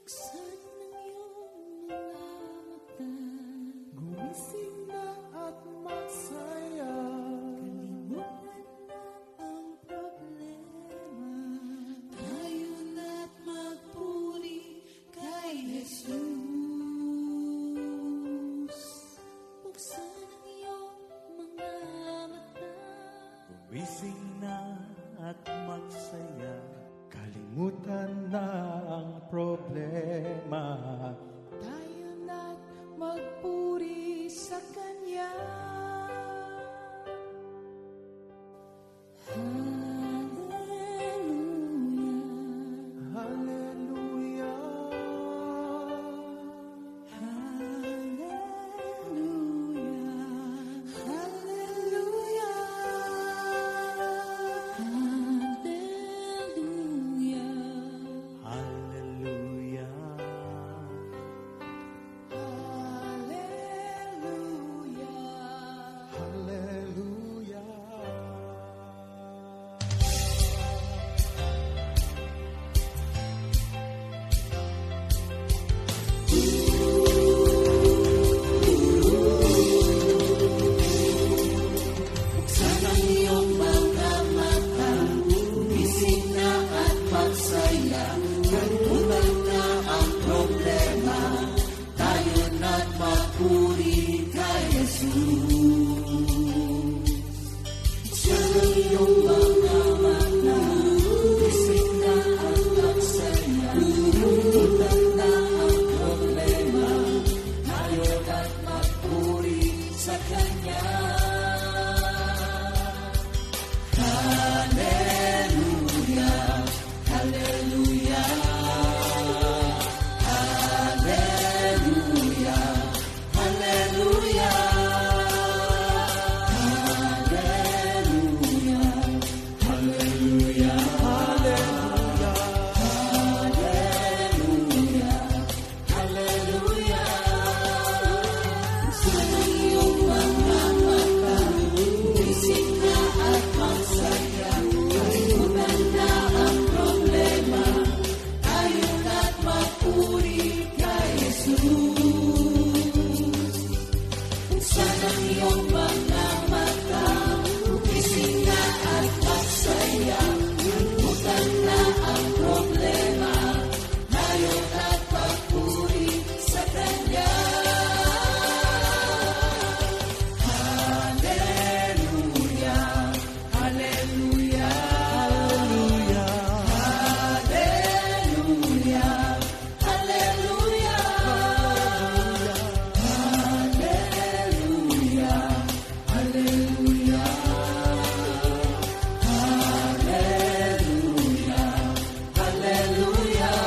Buksan ng iyong mga mata, gumising na at magsaya. Kalimutan na ang problema, tayo na't magpuri kay Jesus. Buksan ang iyong mga mata, Gumising na at magsaya, kalimutan na ang problema. tayo na't magpuri sa Kanya. Hallelujah, Hallelujah, hallelujah, hallelujah, hallelujah, hallelujah, hallelujah. hallelujah. Buksan ang iyong mga mata, gumising na at magsaya. Kalimutan na ang problema, tayo na't magpuri kay Jesus. Buksan ang iyong mga mata, gumising na at magsaya. Kalimutan na ang problema, tayo na't magpuri sa Kanya. Hallelujah, hallelujah, hallelujah, hallelujah, hallelujah, hallelujah, hallelujah, hallelujah. Sa iyong mga mata, gumising na at magsaya. Kalimutan na ang problema, tayo na't magpuri kay Jesus. Buksan ang iyong mga mata, gumising na at magsaya. Kalimutan na ang problema, tayo na't magpuri sa Kanya. Hallelujah, hallelujah, hallelujah, hallelujah, hallelujah, hallelujah, hallelujah, hallelujah.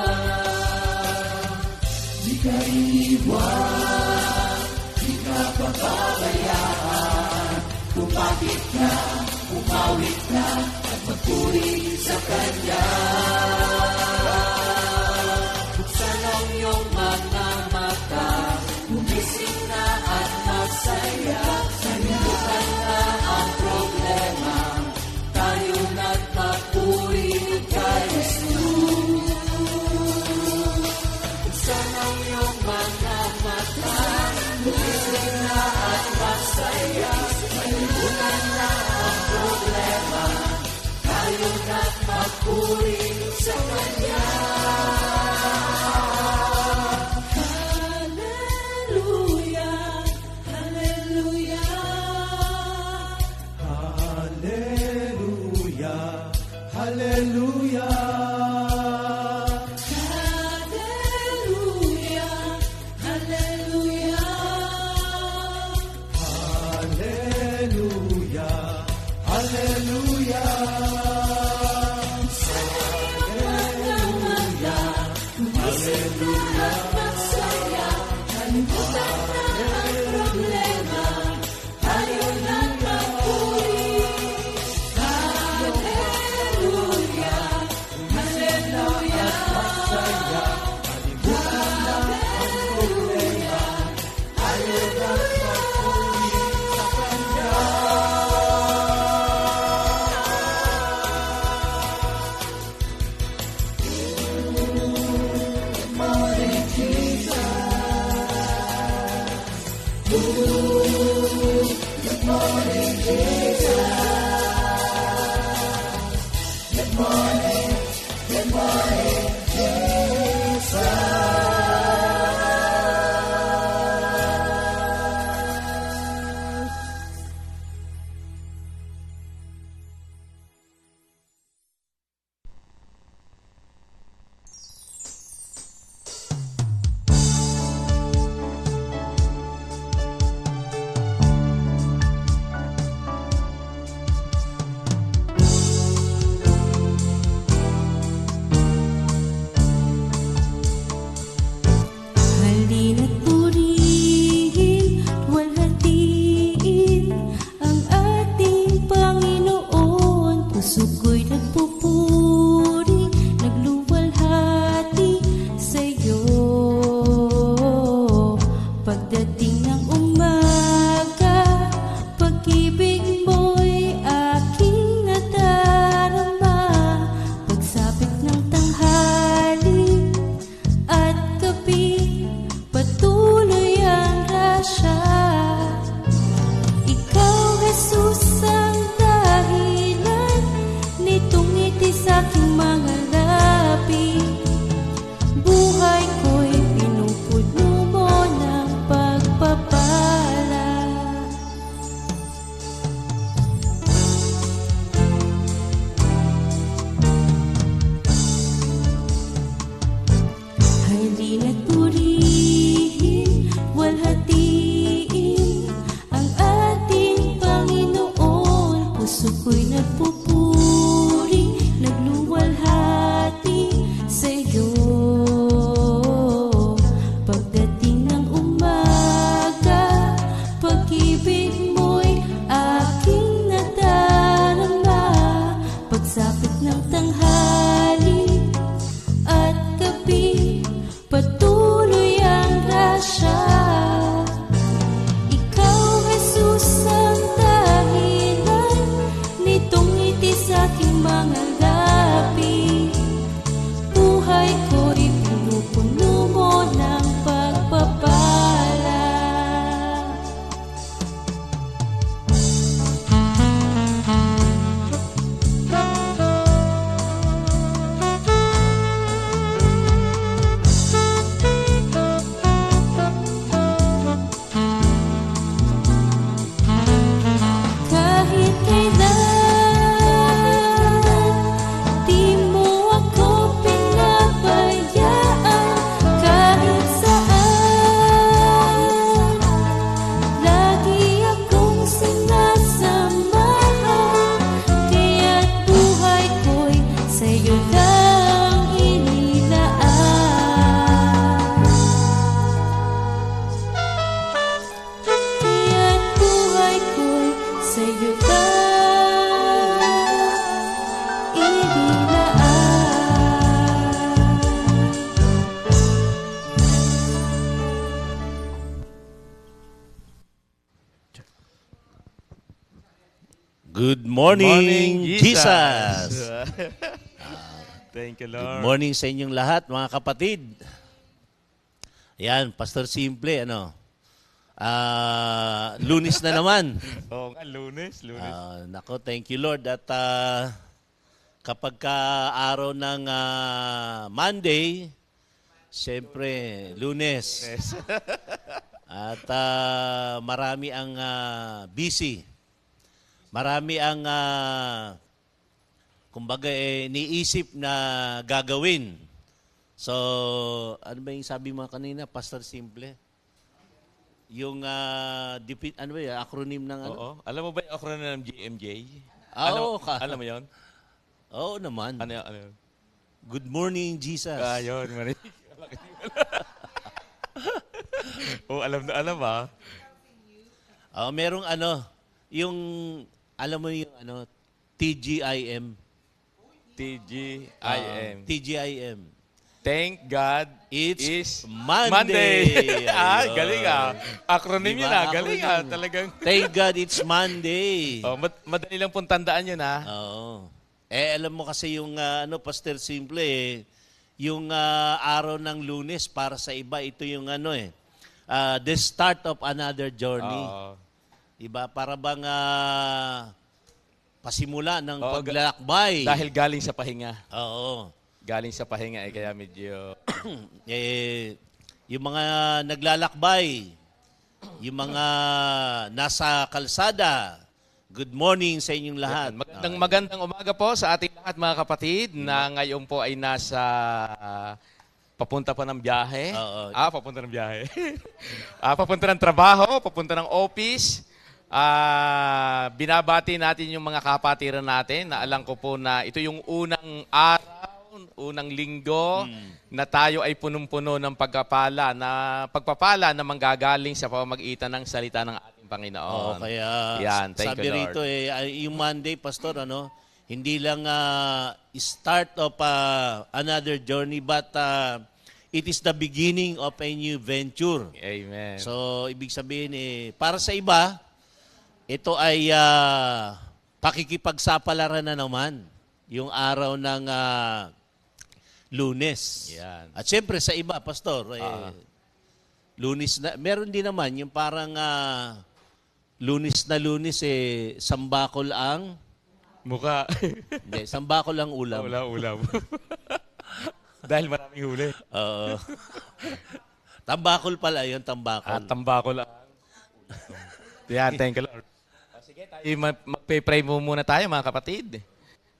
Di ka iiwan, di ka pababayaan, kung bakit ka umawit na at magpuri sa Kanya. Buksan ang iyong mga mata, gumising na at magsaya. Kalimutan na ang problema, tayo na't magpuri kay Jesus. Buksan ang iyong mga mata, gumising na at magsaya. Kalimutan na ang problema, tayo na't magpuri sa Kanya. Hallelujah, hallelujah, Hallelujah, hallelujah, hallelujah, hallelujah. hallelujah, hallelujah. Hallelujah, sa'yo lang inilaan. Kaya't buhay ko'y sa'yo lang inilaan. Good morning, Jesus! Thank you, Good Lord. morning sa inyong lahat, mga kapatid. Ayan, Pastor Simple, Lunes na naman. Oo nga, Lunes. Nako, thank you, Lord. At kapag araw ng Monday, siyempre, Lunes. Yes. At marami ang busy. Marami ang, kumbaga, niisip na gagawin. So, ano ba yung sabi mo kanina, Pastor Simple? Yung, acronym ng ano? Oo. Alam mo ba yung acronym ng GMJ? Oo, Alam mo yun? Oo naman. Ano yun? Good morning, Jesus. Yun. Oo, alam ba? Merong yung, alam mo yung TGIM. TGIM. TGIM. Thank God It's is Monday. Ayun. Galing Acronym Diba? yun Galing Acronym. Talagang. Thank God it's Monday. Madali lang pong tandaan yun Oo. Alam mo kasi yung Pastor Simple yung araw ng Lunes para sa iba ito yung the start of another journey. Oo. Diba? Para bang pasimula ng Oo, paglalakbay. Dahil galing sa pahinga. Oo. Galing sa pahinga kaya medyo... Yung mga naglalakbay, yung mga nasa kalsada, good morning sa inyong lahat. Magandang umaga po sa ating lahat mga kapatid na ngayon po ay nasa papunta pa ng biyahe. Oo. Papunta ng biyahe. Papunta ng trabaho, papunta ng office. Binabati natin yung mga kapatiran natin na alam ko po na ito yung unang araw, unang linggo na tayo ay punong-puno ng pagpapala na manggagaling sa pamamagitan ng salita ng ating Panginoon. Kaya Yan, thank sabi you, Lord. rito yung Monday, Pastor, hindi lang start of another journey but it is the beginning of a new venture. Amen. So, ibig sabihin para sa iba, ito ay pakikipagsapalaran na naman yung araw ng Lunes. Yan. At siyempre sa iba, Pastor, Lunes na, meron din naman yung parang Lunes na Lunes, sambakol ang, Mukha. hindi, sambakol ang ulam. Wala ulam. Dahil maraming huli. Oo. Tambakol pala yun, tambakol. Tambako lang. Yan, thank you, Lord. Sige, tayo magpe-pray muna tayo, mga kapatid.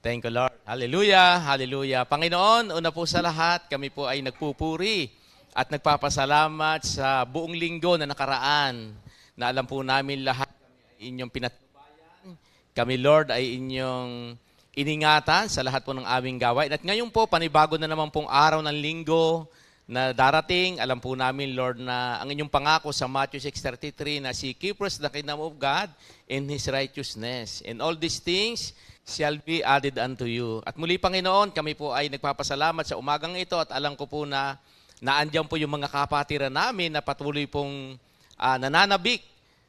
Thank you, Lord. Hallelujah, hallelujah. Panginoon, una po sa lahat, kami po ay nagpupuri at nagpapasalamat sa buong linggo na nakaraan na alam po namin lahat kami ay inyong pinatnubayan. Kami, Lord, ay inyong iningatan sa lahat po ng aming gawain. At ngayon po, panibago na naman pong araw ng linggo na darating. Alam po namin, Lord, na ang inyong pangako sa Matthew 6:33 na seek ye first the kingdom of God and His righteousness. And all these things shall be added unto you. At muli, Panginoon, kami po ay nagpapasalamat sa umagang ito at alam ko po na naandyan po yung mga kapatiran namin na patuloy pong nananabik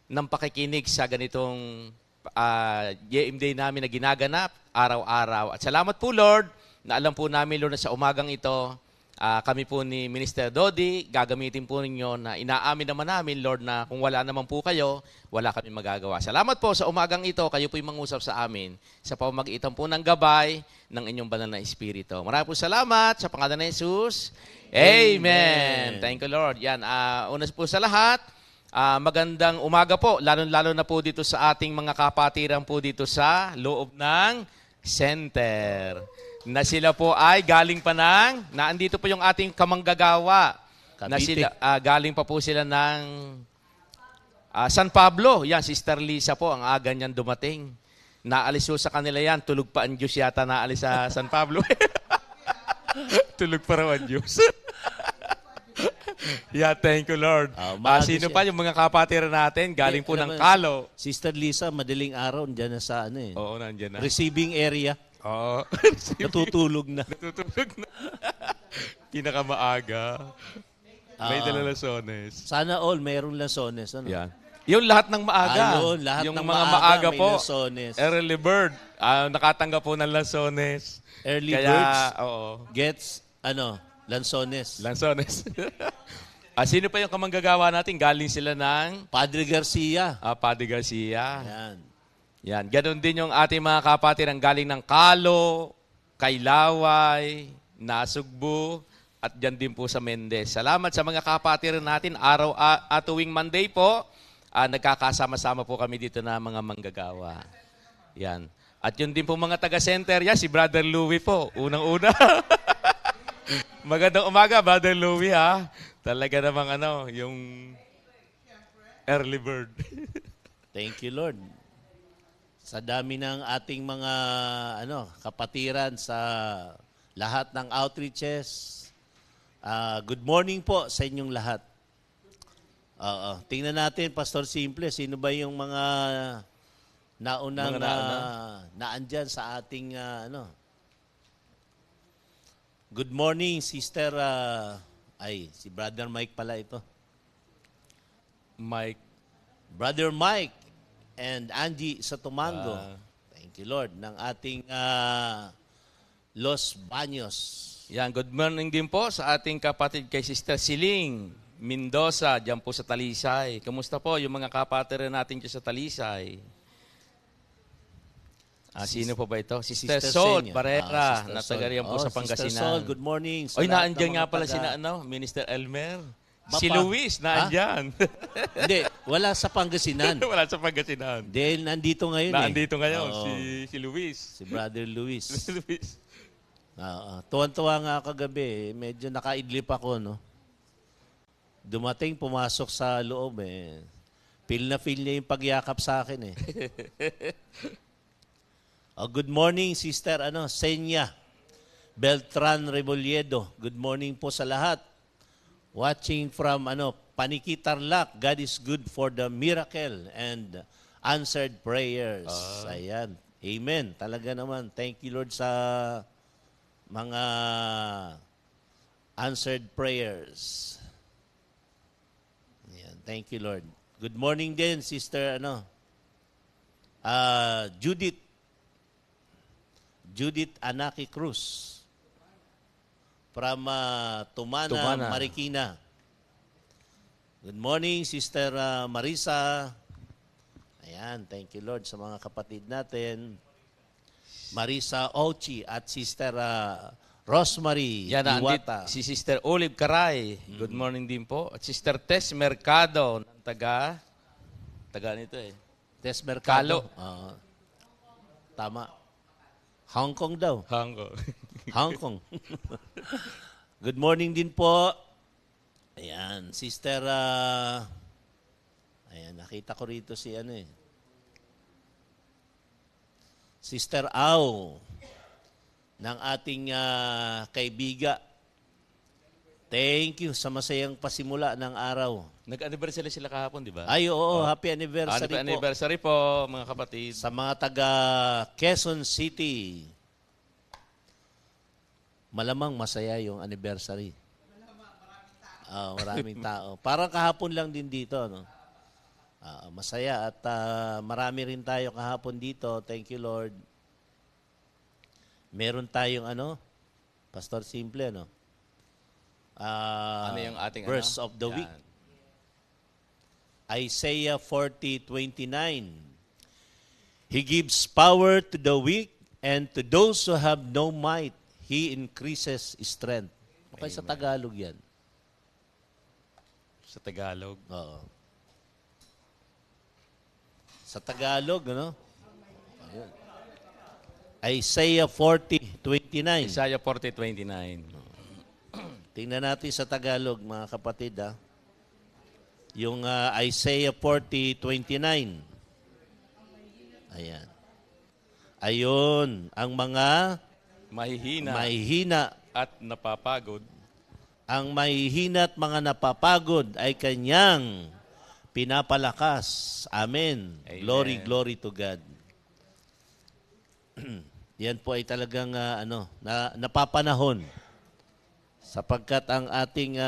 ng pakikinig sa ganitong GM Day namin na ginaganap araw-araw. At salamat po, Lord, na alam po namin, Lord, na sa umagang ito, kami po ni Minister Dodi, gagamitin po ninyo na inaamin naman namin, Lord, na kung wala naman po kayo, wala kami magagawa. Salamat po sa umagang ito, kayo po yung mangusap sa amin sa pamamagitan po ng gabay ng inyong banal na Espiritu. Maraming po salamat sa pangalan ni Jesus. Amen. Thank you, Lord. Yan, una po sa lahat, magandang umaga po, lalo-lalo na po dito sa ating mga kapatiran po dito sa loob ng center. Na sila po ay galing pa naandito po yung ating kamanggagawa. Cavite. Na sila, galing pa po sila ng San Pablo. Yan, Sister Lisa po, ang aga niyan dumating. Naalis ho sa kanila yan. Tulog pa ang Diyos yata naalis sa San Pablo. Tulog pa raw ang Diyos. Yeah, thank you, Lord. maaga Sino siya. pa yung mga kapatiran natin? Galing po Alam ng mo, Kalo. Sister Lisa, madaling araw, dyan na sa ano eh. Oo, nandiyan na. Receiving area. Oo. Natutulog na. Natutulog na. Pinakamaaga. May dalalasones. Sana all, mayroong lasones. Ano? Yan. Yung lahat ng maaga. Ayun, lahat yung ng mga maaga may po. lansones. Early bird. Nakatanggap po ng lansones. Early Kaya, birds oo. gets, lansones. Lansones. Sino pa yung kamanggagawa natin? Galing sila ng Padre Garcia. Padre Garcia. Yan. Yan. Ganon din yung ating mga kapatid ang galing ng Kalo, Kailaway, Nasugbu, at dyan din po sa Mendez. Salamat sa mga kapatiran natin. Araw at tuwing Monday po, nagkakasama-sama po kami dito na mga manggagawa. Yan. At yun din po mga taga-center, yan, si Brother Louie po. Unang-una. Magandang umaga, Brother Louie, ha? Talaga namang yung early bird. Thank you, Lord. Sa dami ng ating mga kapatiran sa lahat ng outreaches. Good morning po sa inyong lahat. Tingnan natin, Pastor Simple, sino ba yung mga naunang naandyan sa ating Good morning, Sister si Brother Mike pala ito. Mike. Brother Mike and Angie sa Tumango. Thank you, Lord. Ng ating Los Baños. Yan, good morning din po sa ating kapatid kay Sister Siling Mendoza, dyan po sa Talisay. Kamusta po yung mga kapatid natin dyan sa Talisay? Sino po ba ito? Sister Sol Senya. Barrera, Sister na Sol. taga riyan po sa Sister Pangasinan. Sol, good morning. Sa Oy, lahat ng naandyan mga nga pala taga- Minister Elmer. Bapa. Si Luis, naandyan. Hindi, wala sa Pangasinan. Wala sa Pangasinan. Dahil nandito ngayon Naandito ngayon, Oo. si Luis. Si Brother Luis. Si Luis. Tuwan-tuwa nga kagabi. Medyo nakaidlip ako, no? Dumating, pumasok sa loob, eh. Feel na feel niya yung pagyakap sa akin, eh. Good morning, Sister Senya Beltran Rebolledo. Good morning po sa lahat. Watching from Paniki Tarlac. God is good for the miracle and answered prayers. Ayan. Amen. Talaga naman. Thank you, Lord, sa mga answered prayers. Ayan. Thank you, Lord. Good morning din, Sister Judith Anaki Cruz from Tumana, Marikina. Good morning, Sister Marisa. Ayan, thank you, Lord, sa mga kapatid natin. Marisa Ochi at Sister Rosemary Yan, Diwata. si Sister Olive Caray. Good morning din po. At Sister Tess Mercado ng taga nito eh. Tess Mercado. Kalo. Tama. Hong Kong daw. Hong Kong. Good morning din po. Ayan, Sister, ayan, nakita ko rito si Sister Au ng ating kaibiga. Thank you sa masayang pasimula ng araw. Nag-anniversary sila kahapon, di ba? Ay, oo, happy anniversary Happy po. anniversary po, mga kapatid. Sa mga taga Quezon City. Malamang masaya yung anniversary. Maraming tao. Parang kahapon lang din dito, no? Masaya at marami rin tayo kahapon dito. Thank you, Lord. Meron tayong Pastor Simple, no? Ano yung ating verse of the week? Isaiah 40:29. He gives power to the weak, and to those who have no might, He increases strength. Okay, sa Tagalog yan. Sa Tagalog. Oo. Sa Tagalog, Ayun. Isaiah 40:29. Isaiah 40:29. Tingnan natin sa Tagalog, mga kapatid, Yung Isaiah 40:29. Ayan. Ayon, ang mga Mahihina mahihina. at napapagod. Ang mahihina at mga napapagod ay kanyang pinapalakas. Amen. Amen. Glory, glory to God. Yan po ay talagang napapanahon. Sapagkat ang ating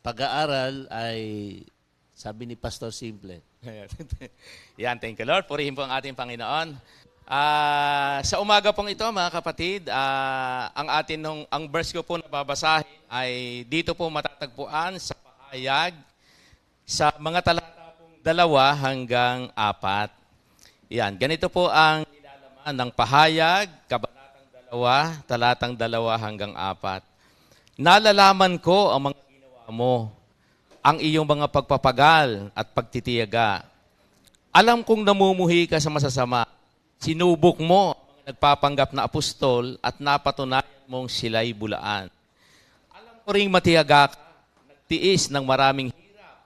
pag-aaral ay, sabi ni Pastor Simple, Yan, thank you Lord. Purihin po ang ating Panginoon. Sa umaga pong ito, mga kapatid, ang verse ko po na babasahin ay dito po matatagpuan sa pahayag sa mga talata pong 2 hanggang 4. Yan, ganito po ang nilalaman ng pahayag, kabanatang 2, talatang 2 hanggang 4. Nalalaman ko ang mga ginawa mo, ang iyong mga pagpapagal at pagtitiyaga. Alam kong namumuhi ka sa masasama. Sinubok mo ang mga nagpapanggap na apostol at napatunayan mong sila'y bulaan. Alam ko ring matiyaga ka, nagtiis ng maraming hirap,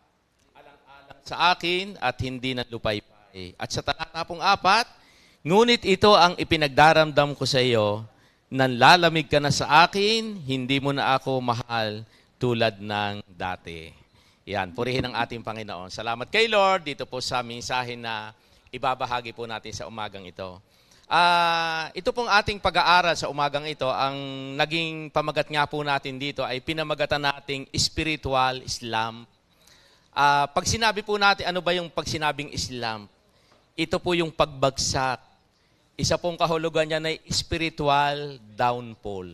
alang-alang sa akin at hindi nalupaypay. At sa talata pong 4, ngunit ito ang ipinagdaramdam ko sa iyo, nanlalamig ka na sa akin, hindi mo na ako mahal tulad ng dati. Yan, purihin ang ating Panginoon. Salamat kay Lord dito po sa mensahe na ibabahagi po natin sa umagang ito. Ito pong ating pag-aaral sa umagang ito, ang naging pamagat nga po natin dito ay pinamagatan nating spiritual Islam. Pag sinabi po natin, ano ba yung pag sinabing Islam? Ito po yung pagbagsak. Isa pong kahulugan niya na spiritual downfall.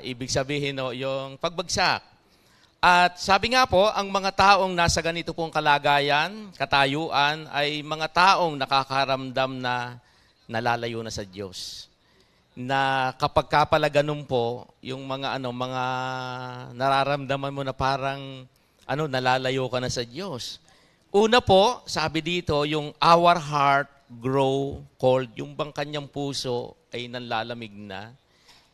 Ibig sabihin, yung pagbagsak. At sabi nga po, ang mga taong nasa ganito pong kalagayan, katayuan, ay mga taong nakakaramdam na nalalayo na sa Diyos. Na kapag kapala ganun po, yung mga nararamdaman mo na parang nalalayo ka na sa Diyos. Una po, sabi dito, yung our heart grow cold, yung bang kanyang puso ay nanlalamig na.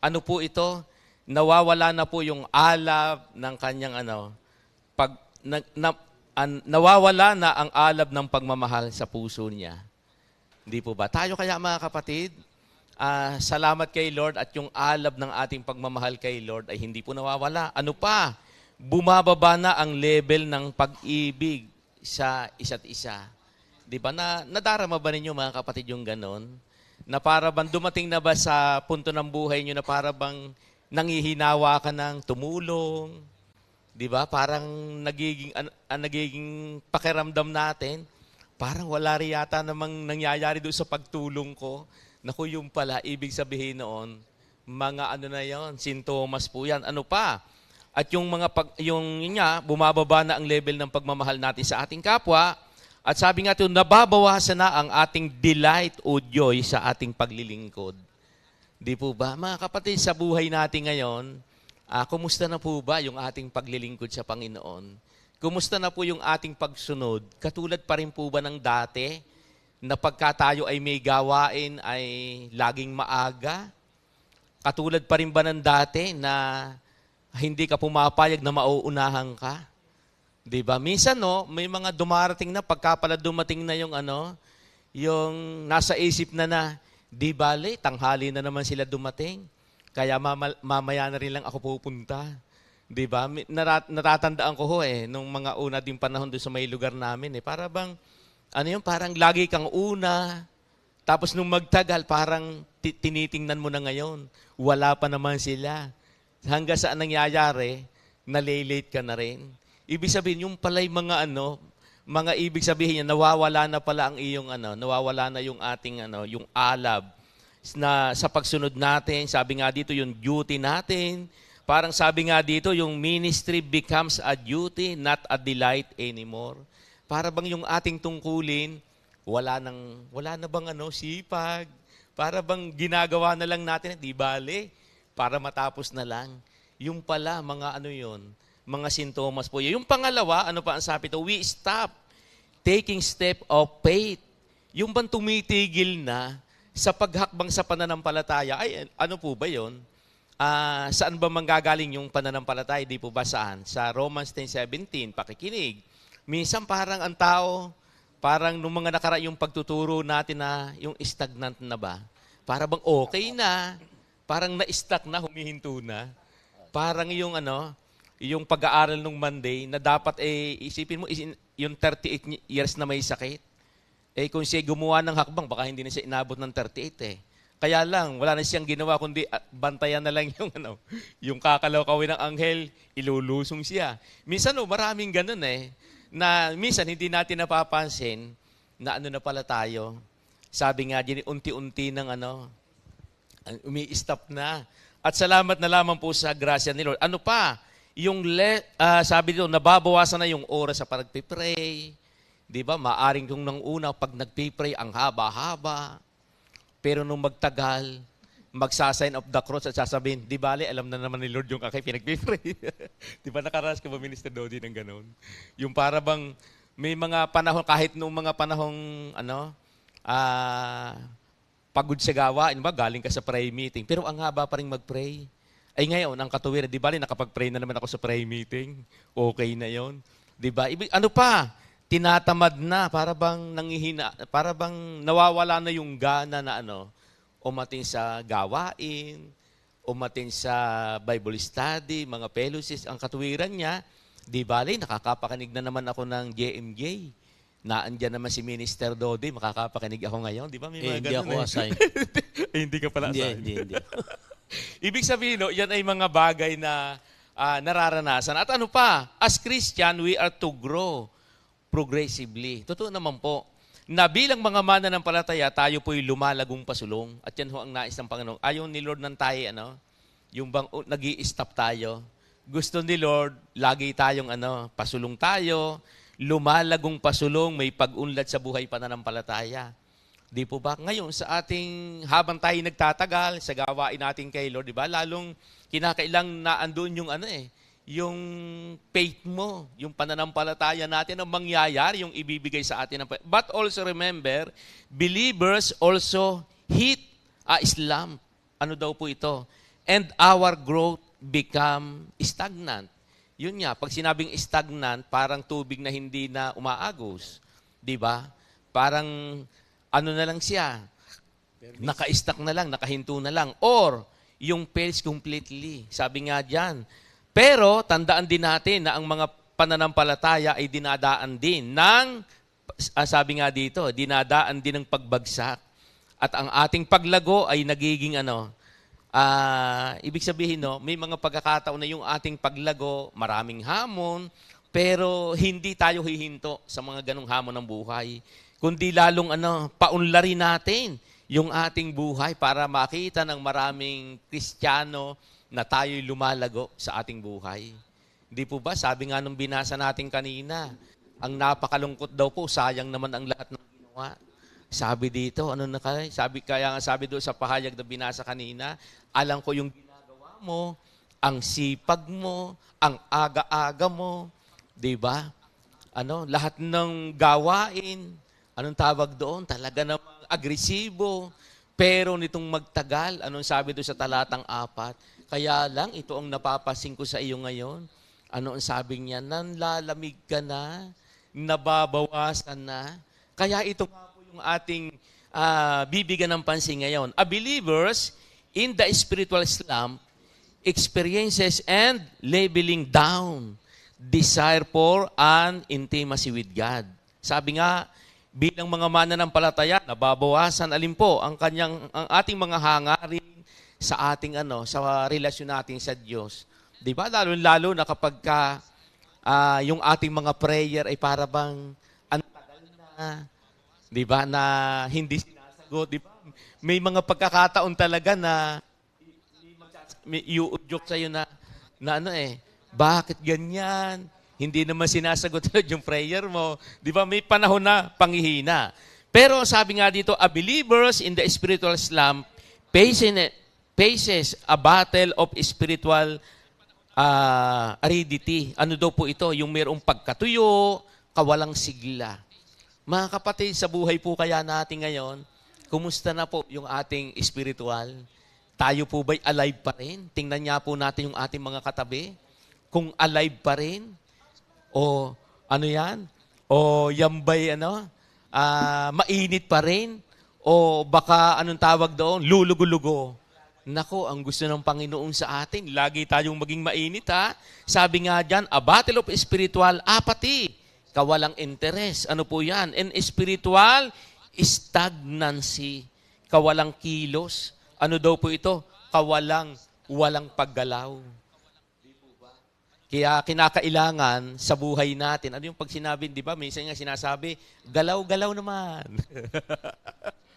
Ano po ito? Nawawala na po yung alab ng kanyang nawawala na ang alab ng pagmamahal sa puso niya. Hindi po ba? Tayo kaya mga kapatid, salamat kay Lord at yung alab ng ating pagmamahal kay Lord ay hindi po nawawala. Ano pa? Bumababa na ang level ng pag-ibig sa isa't isa. Di ba? Nadarama ba ninyo mga kapatid yung ganon? Na para bang dumating na ba sa punto ng buhay nyo na para bang nangihinawa ka ng tumulong, di ba? Parang nagiging pakiramdam natin, parang wala rin yata namang nangyayari doon sa pagtulong ko. Naku, yung pala, ibig sabihin noon, mga sintomas po yan. Ano pa? At yung bumababa na ang level ng pagmamahal natin sa ating kapwa, at sabi nga ito, nababawasan na ang ating delight o joy sa ating paglilingkod. Di po ba? Mga kapatid, sa buhay natin ngayon, kumusta na po ba yung ating paglilingkod sa Panginoon? Kumusta na po yung ating pagsunod? Katulad pa rin po ba ng dati, na pagka tayo ay may gawain ay laging maaga? Katulad pa rin ba ng dati na hindi ka pumapayag na mauunahan ka? Di ba? Minsan, may mga dumarating na, pagka pala dumating na yung nasa isip na, di bale, tanghali na naman sila dumating. Kaya mamaya na rin lang ako pupunta. Di ba? Natatandaan ko nung mga una din panahon doon sa may lugar namin. Para bang, parang lagi kang una. Tapos nung magtagal, parang tinitingnan mo na ngayon. Wala pa naman sila. Hanggang saan nangyayari, nalilate ka na rin. Ibig sabihin, yung pala'y mga ibig sabihin niya, nawawala na pala ang iyong nawawala na yung ating yung alab na sa pagsunod natin. Sabi nga dito yung duty natin. Parang sabi nga dito yung ministry becomes a duty, not a delight anymore. Para bang yung ating tungkulin, wala na bang sipag. Para bang ginagawa na lang natin, di bale, para matapos na lang. Yung pala mga mga sintomas po. Yung pangalawa, ano pa ang sabi ito? We stop taking step of faith. Yung bang tumitigil na sa paghakbang sa pananampalataya, ay ano po ba yun? Saan ba manggagaling yung pananampalataya? Di po ba saan? Sa Romans 10:17, pakikinig. Minsan parang ang tao, parang nung mga yung pagtuturo natin na yung stagnant na ba? Para bang okay na, parang na-stuck na, humihinto na. Parang yung yung pag-aaral nung Monday na dapat isipin mo yung 38 years na may sakit. Kung siya gumawa ng hakbang, baka hindi na siya inabot ng 38 Kaya lang, wala na siyang ginawa kundi bantayan na lang yung yung kakalaw-kawin ng anghel, ilulusong siya. Minsan maraming ganun na minsan hindi natin napapansin na na pala tayo. Sabi nga din, unti-unti ng umi-stop na. At salamat na lamang po sa grasya ni Lord. Ano pa? Sabi dito, nababawasan na yung oras sa pag-pray. Di ba? Maaring kung nang una, pag nag-pray, ang haba-haba. Pero nung magtagal, magsasign of the cross at sasabihin, di bale, alam na naman ni Lord yung aking pinag-pray. Di ba nakaranas ka ba, Minister Dodi, ng ganun? Yung para bang, may mga panahon, kahit nung mga panahong, pagod sa gawain ba, galing ka sa prayer meeting, pero ang haba pa rin mag-pray. Ay ngayon, ang katuwiran, di bale, nakapag-pray na naman ako sa prayer meeting. Okay na yon, di ba? Ano pa? Tinatamad na, para bang nanghihina, para bang nawawala na yung gana na umatin sa gawain, umatin sa Bible study, mga fellowships. Ang katuwiran niya, di bale, nakakapakinig na naman ako ng JMJ. Naandyan naman si Minister Dodi, makakapakinig ako ngayon. Di ba? May mga hindi ako assigned. Hindi ka pala assigned. Hindi. Ibig sabihin, yan ay mga bagay na nararanasan. At ano pa? As Christian, we are to grow progressively. Totoo naman po, na bilang mga mananampalataya, tayo po'y lumalagong pasulong. At yan ho ang nais ng Panginoon. Ayaw ni Lord ng tayo, yung bang nag-i-stop tayo. Gusto ni Lord, lagi tayong pasulong tayo, lumalagong pasulong, may pag-unlad sa buhay pananampalataya. Di po ba? Ngayon, sa ating, habang tayo nagtatagal, sa gawain natin kay Lord, di ba? Lalong kinakailang na andun yung yung faith mo, yung pananampalataya natin ang mangyayari, yung ibibigay sa atin. But also remember, believers also hit a slump. Ano daw po ito? And our growth become stagnant. Yun nga, pag sinabing stagnant, parang tubig na hindi na umaagos. Di ba? Parang na lang siya, naka-stuck na lang, nakahinto na lang. Or, yung fails completely. Sabi nga dyan, pero tandaan din natin na ang mga pananampalataya ay dinadaan din ng, sabi nga dito, dinadaan din ng pagbagsak. At ang ating paglago ay nagiging ibig sabihin may mga pagkakataon na yung ating paglago, maraming hamon, pero hindi tayo hihinto sa mga ganong hamon ng buhay. Kundi lalong paunlarin natin yung ating buhay para makita ng maraming Kristiyano na tayo'y lumalago sa ating buhay. Hindi po ba? Sabi nga nung binasa natin kanina, ang napakalungkot daw po, sayang naman ang lahat ng ginawa. Sabi dito, sabi doon sa pahayag na binasa kanina, alam ko yung ginagawa mo, ang sipag mo, ang aga-aga mo, di ba? Lahat ng gawain, anong tawag doon? Talaga namang agresibo. Pero nitong magtagal, anong sabi doon sa talatang 4? Kaya lang, ito ang napapasin ko sa iyo ngayon. Ano ang sabi niya? Nanlalamig ka na, nababawasan na. Kaya ito nga po yung ating bibigyan ng pansin ngayon. A believers in the spiritual slump experiences and leveling down desire for an intimacy with God. Sabi nga, bilang mga mananampalataya, nababawasan alin po ang ating mga hangarin sa ating sa relasyon natin sa Diyos. 'Di ba? Lalo na kapag yung ating mga prayer ay para bang tagal na, 'di ba? Na hindi sinasagot, 'di ba? May mga pagkakataon talaga na may iuudyok sa iyo na bakit ganyan? Hindi naman sinasagot yung prayer mo. 'Di ba? May panahon na panghihina. Pero sabi nga dito, a believers in the spiritual slump faces a battle of spiritual aridity. Ano daw po ito? Yung mayroong pagkatuyo, kawalang sigla. Mga kapatid, sa buhay po kaya natin ngayon, kumusta na po yung ating spiritual? Tayo po ba'y alive pa rin? Tingnan niya po natin yung ating mga katabi. Kung alive pa rin, o yan? O yan ba'y mainit pa rin? O baka anong tawag doon? Lulugo-lugo. Nako, ang gusto ng Panginoon sa atin, lagi tayong maging mainit ha. Sabi nga dyan, a battle of spiritual apathy. Kawalang interest. Ano po yan? And spiritual stagnancy. Kawalang kilos. Ano daw po ito? Walang paggalaw. Kaya kinakailangan sa buhay natin, ano yung pag sinabi, di ba? Minsan nga sinasabi, galaw-galaw naman.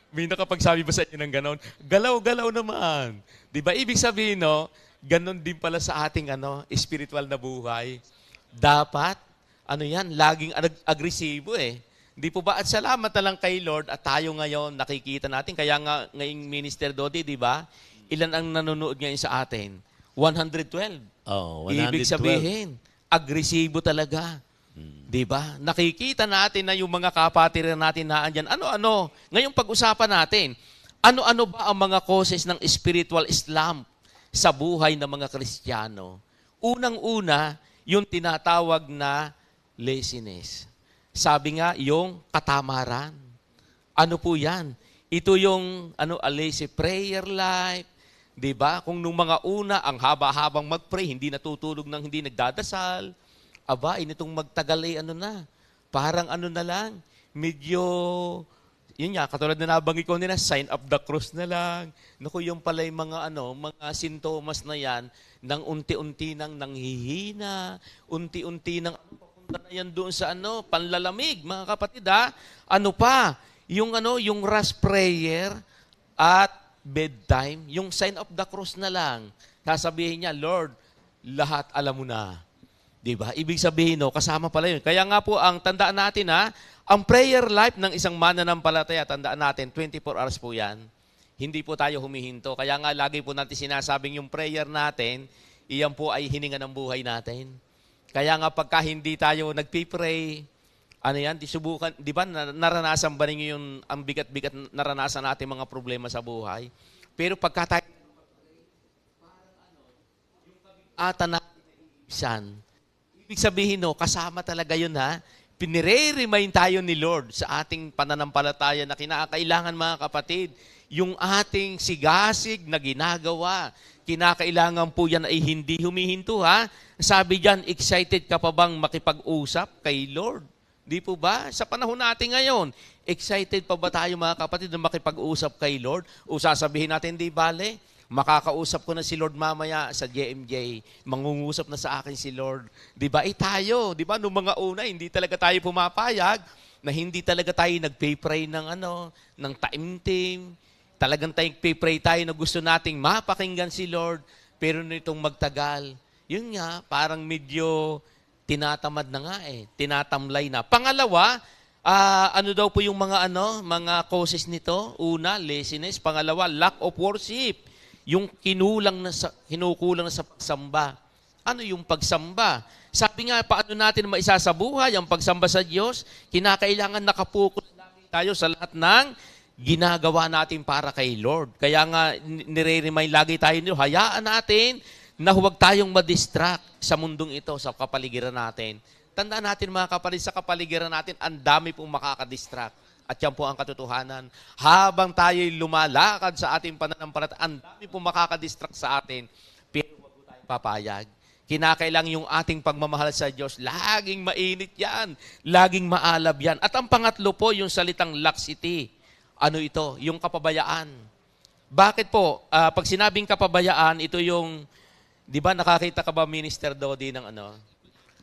May nakapagsabi ba sa inyo ng ganon? Galaw-galaw naman. Di ba? Ibig sabihin, no, ganon din pala sa ating spiritual na buhay. Dapat, laging agresibo eh. Di po ba? At salamat na lang kay Lord at tayo ngayon nakikita natin. Kaya nga ngayong Minister Dodi, di ba? Ilan ang nanonood ngayon sa atin? 112. Oh, 112. Ibig sabihin, agresibo talaga. Diba? Nakikita natin na yung mga kapatiran natin na andyan. Ano-ano? Ngayong pag-usapan natin, ano-ano ba ang mga causes ng spiritual slump sa buhay ng mga Kristiyano? Unang-una, yung tinatawag na laziness. Sabi nga, yung katamaran. Ano po yan? Ito yung a lazy prayer life. Diba? Kung nung mga una, ang haba-habang mag-pray, hindi natutulog ng hindi nagdadasal. Aba, initong magtagal parang na lang, medyo, yun nga, katulad na nabanggit ko nila, sign of the cross na lang. Naku, yung pala yung mga sintomas na yan, nang unti-unti nang nanghihina, unti-unti nang papunta na yan doon sa panlalamig, mga kapatid ha. Ano pa? Yung rush prayer at bedtime, yung sign of the cross na lang. Sasabihin niya, Lord, lahat alam mo na. Diba? Ibig sabihin, kasama pala yun. Kaya nga po, ang tandaan natin ang prayer life ng isang mananampalataya, tandaan natin, 24 hours po yan. Hindi po tayo humihinto. Kaya nga, lagi po natin sinasabing yung prayer natin, iyan po ay hininga ng buhay natin. Kaya nga, pagka hindi tayo nagpipray, subukan, di ba, naranasan ba ninyo yung ang bigat-bigat naranasan natin mga problema sa buhay? Pero pagka tayo, yung natin, ibig sabihin, kasama talaga yun Pinire-remind tayo ni Lord sa ating pananampalataya na kinakailangan mga kapatid, yung ating sigasig na ginagawa, kinakailangan po yan ay hindi humihinto Sabi diyan, excited ka pa bang makipag-usap kay Lord? Di po ba? Sa panahon natin ngayon, excited pa ba tayo mga kapatid na makipag-usap kay Lord? O sasabihin natin, di bale? Makakausap ko na si Lord mamaya sa JMJ. Mangungusap na sa akin si Lord. Di ba? Tayo, di ba? Noong mga una, hindi talaga tayo pumapayag na hindi talaga tayo nagpay-pray ng taimtim. Talagang tayo nagpay-pray tayo na gusto nating mapakinggan si Lord. Pero nitong magtagal, yun nga, parang medyo tinatamad na nga tinatamlay na. Pangalawa, ano daw po yung mga causes nito? Una, laziness. Pangalawa, lack of worship. Yung kinukulang na sa pagsamba. Ano yung pagsamba? Sabi nga, paano natin maisasabuhay ang pagsamba sa Diyos? Kinakailangan nakapokus tayo sa lahat ng ginagawa natin para kay Lord. Kaya nga, nire-remind lagi tayo nyo, hayaan natin na huwag tayong madistract sa mundong ito, sa kapaligiran natin. Tandaan natin mga kapatid, sa kapaligiran natin, ang dami pong makakadistract. At yan po ang katotohanan. Habang tayo'y lumalakad sa ating pananampalataya, ang dami pong makakadistract sa atin, pero huwag po tayong papayag. Kinakailangan yung ating pagmamahal sa Diyos, laging mainit yan, laging maalab yan. At ang pangatlo po, yung salitang laxity. Ano ito? Yung kapabayaan. Bakit po? Pag sinabing kapabayaan, ito yung, di ba nakakita ka ba, Minister Dodi, ng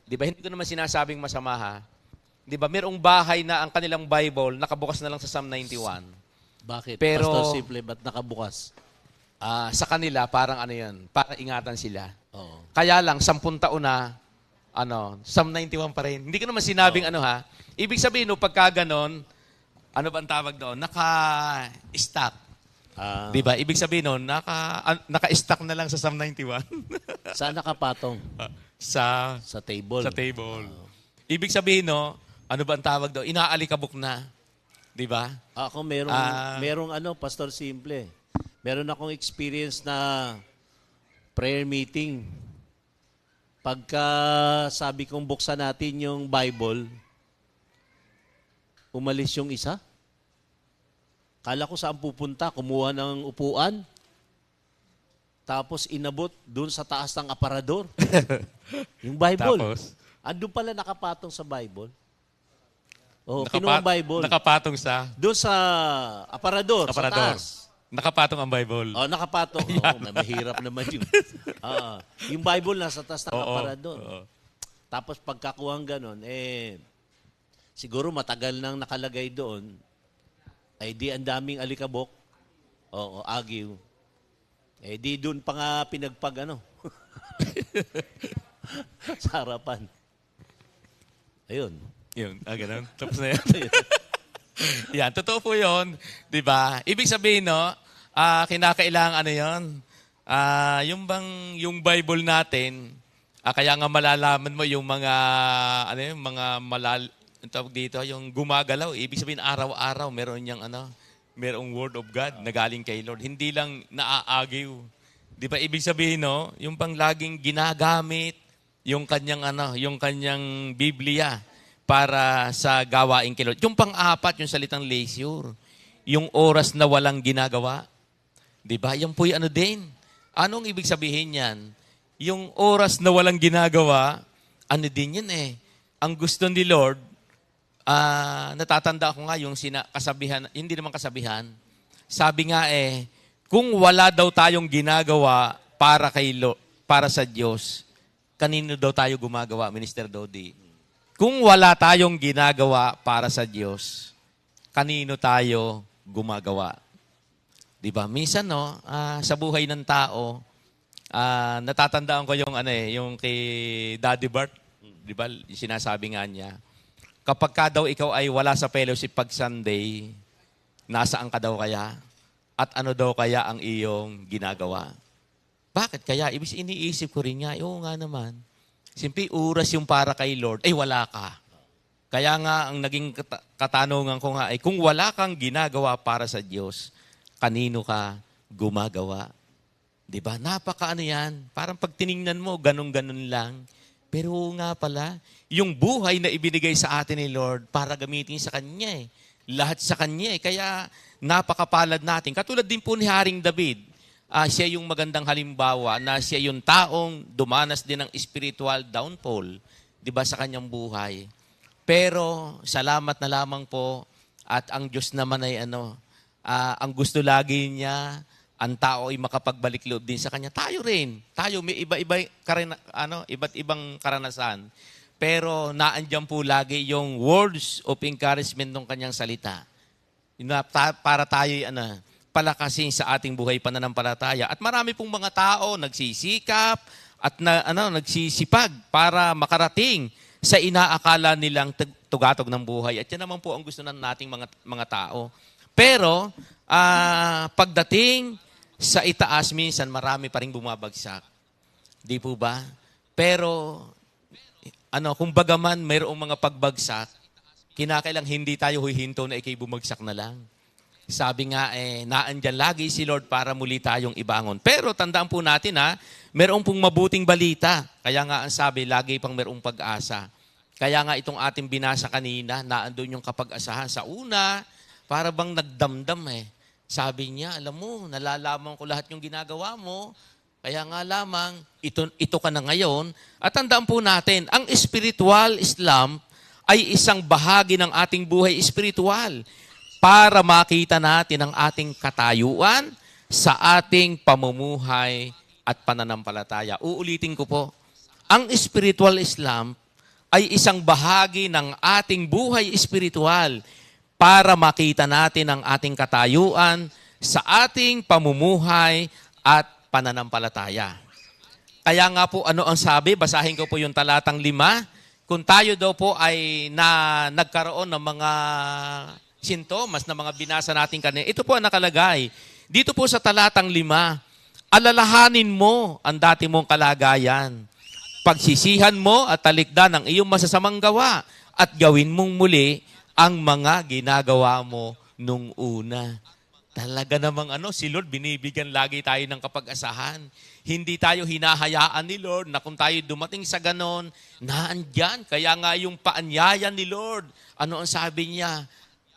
di ba hindi ko naman sinasabing masama Di ba, mayroong bahay na ang kanilang Bible nakabukas na lang sa Psalm 91. Bakit? Pero, Pastor Simple, ba't nakabukas? Sa kanila, parang para ingatan sila. Oo. Kaya lang, 10 taon na, Psalm 91 pa rin. Hindi ko naman sinabing Ibig sabihin, pagka ganon, ano ba ang tawag doon? Naka-stack. Di ba? Ibig sabihin, naka-stack na lang sa Psalm 91. Saan nakapatong? Sa table. Sa table. Ibig sabihin, ano ba ang tawag doon? Inaalikabok na. Di ba? Ako merong Pastor Simple. Meron akong experience na prayer meeting. Pagka sabi kong buksan natin yung Bible, Umalis yung isa. Kala ko saan pupunta, kumuha ng upuan. Tapos inabot doon sa taas ng aparador. Yung Bible. Tapos? Andun pala nakapatong sa Bible. Oh, kinuha ang Bible. Nakapatong sa Doon sa aparador, sa aparador. taas. Nakapatong ang Bible. Oh, nakapatong. Oh, mahirap naman yun. Yung Bible nasa taas ng aparador. Oo. Tapos pagkakuhang ganon, siguro matagal nang nakalagay doon, ay di ang daming alikabok. Oo, agiw. Di doon pa nga pinagpag sa harapan. Ayun. Yun, ganun. Tapos na yan. Yan, totoo po yun. Diba? Ibig sabihin, no, kinakailangan yun. Yung Bible natin, kaya nga malalaman mo yung mga, ang tawag dito, yung gumagalaw. Ibig sabihin, araw-araw, meron niyang, merong word of God na galing kay Lord. Hindi lang naaagiw. Di ba? Ibig sabihin, no, yung pang laging ginagamit, yung kanyang Biblia para sa gawain kay Lord. Yung pang-apat, yung salitang leisure. Yung oras na walang ginagawa. Di ba? Yan po yung din. Anong ibig sabihin yan? Yung oras na walang ginagawa, din yun eh. Ang gusto ni Lord, natatanda ko nga yung kasabihan, hindi naman kasabihan, sabi nga kung wala daw tayong ginagawa para sa Diyos, kanino daw tayo gumagawa, Minister Dodi? Kung wala tayong ginagawa para sa Diyos, kanino tayo gumagawa? Di ba? Minsan, no, sa buhay ng tao, natatandaan ko yung kay Daddy Bart, di ba? Sinasabi nga niya, kapag ka daw ikaw ay wala sa fellowship pag Sunday, nasaan ka daw kaya? At ano daw kaya ang iyong ginagawa? Bakit kaya? Iniisip ko rin nga, oo nga naman. Simple, oras yung para kay Lord, wala ka. Kaya nga, ang naging katanungan ko nga ay, kung wala kang ginagawa para sa Diyos, kanino ka gumagawa? Diba? Yan. Parang pag tiningnan mo, ganun-ganun lang. Pero nga pala, yung buhay na ibinigay sa atin ni Lord para gamitin sa Kanya Lahat sa Kanya Kaya napakapalad natin. Katulad din po ni Haring David. Siya yung magandang halimbawa na siya yung taong dumanas din ng spiritual downfall, di ba, sa kanyang buhay. Pero salamat na lamang po at ang Diyos naman ay ang gusto lagi niya, ang tao ay makapagbalik loob din sa Kanya. Tayo rin. Tayo may iba't ibang karanasan. Pero naandyan po lagi yung words of encouragement ng Kanyang salita. Para tayo palakasin sa ating buhay pananampalataya. At marami pong mga tao nagsisikap at nagsisipag para makarating sa inaakala nilang tugatog ng buhay. At yan naman po ang gusto ng nating mga tao. Pero pagdating sa itaas, minsan marami pa rin bumabagsak. Di po ba? Pero kung bagaman mayroong mga pagbagsak, kinakailang hindi tayo huhinto na ikay bumagsak na lang. Sabi nga, naandyan lagi si Lord para muli tayong ibangon. Pero tandaan po natin mayroong pong mabuting balita. Kaya nga ang sabi, lagi pang mayroong pag-asa. Kaya nga itong ating binasa kanina, naandun yung kapag-asahan. Sa una, para bang nagdamdam Sabi niya, alam mo, nalalaman ko lahat yung ginagawa mo. Kaya nga lamang, ito ka na ngayon. At tandaan po natin, ang spiritual Islam ay isang bahagi ng ating buhay spiritual para makita natin ang ating katayuan sa ating pamumuhay at pananampalataya. Uulitin ko po, ang spiritual Islam ay isang bahagi ng ating buhay spiritual para makita natin ang ating katayuan sa ating pamumuhay at pananampalataya. Kaya nga po, ano ang sabi? Basahin ko po yung talatang 5. Kung tayo daw po ay nagkaroon ng mga sintomas na mga binasa natin kanina, ito po ang nakalagay. Dito po sa talatang 5, alalahanin mo ang dati mong kalagayan. Pagsisihan mo at talikdan ang iyong masasamang gawa at gawin mong muli ang mga ginagawa mo nung una. Talaga namang si Lord, binibigyan lagi tayo ng kapag-asahan. Hindi tayo hinahayaan ni Lord na kung tayo dumating sa ganon, naandyan. Kaya nga yung paanyaya ni Lord, ano ang sabi niya?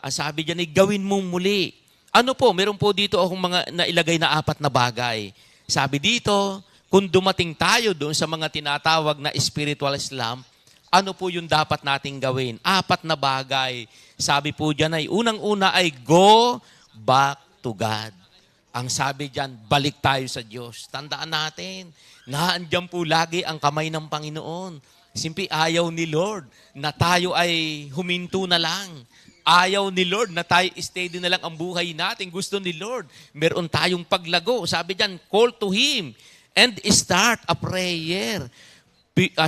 Ang sabi diyan ay gawin mong muli. Ano po, meron po dito akong mga nailagay na 4 na bagay. Sabi dito, kung dumating tayo doon sa mga tinatawag na spiritual slump, ano po yung dapat nating gawin? 4 na bagay. Sabi po diyan ay unang-una ay go back to God. Ang sabi diyan, balik tayo sa Diyos. Tandaan natin, naandyan po lagi ang kamay ng Panginoon. Simple ayaw ni Lord na tayo ay huminto na lang. Ayaw ni Lord na tayo steady na lang ang buhay natin. Gusto ni Lord, meron tayong paglago. Sabi diyan, call to Him and start a prayer.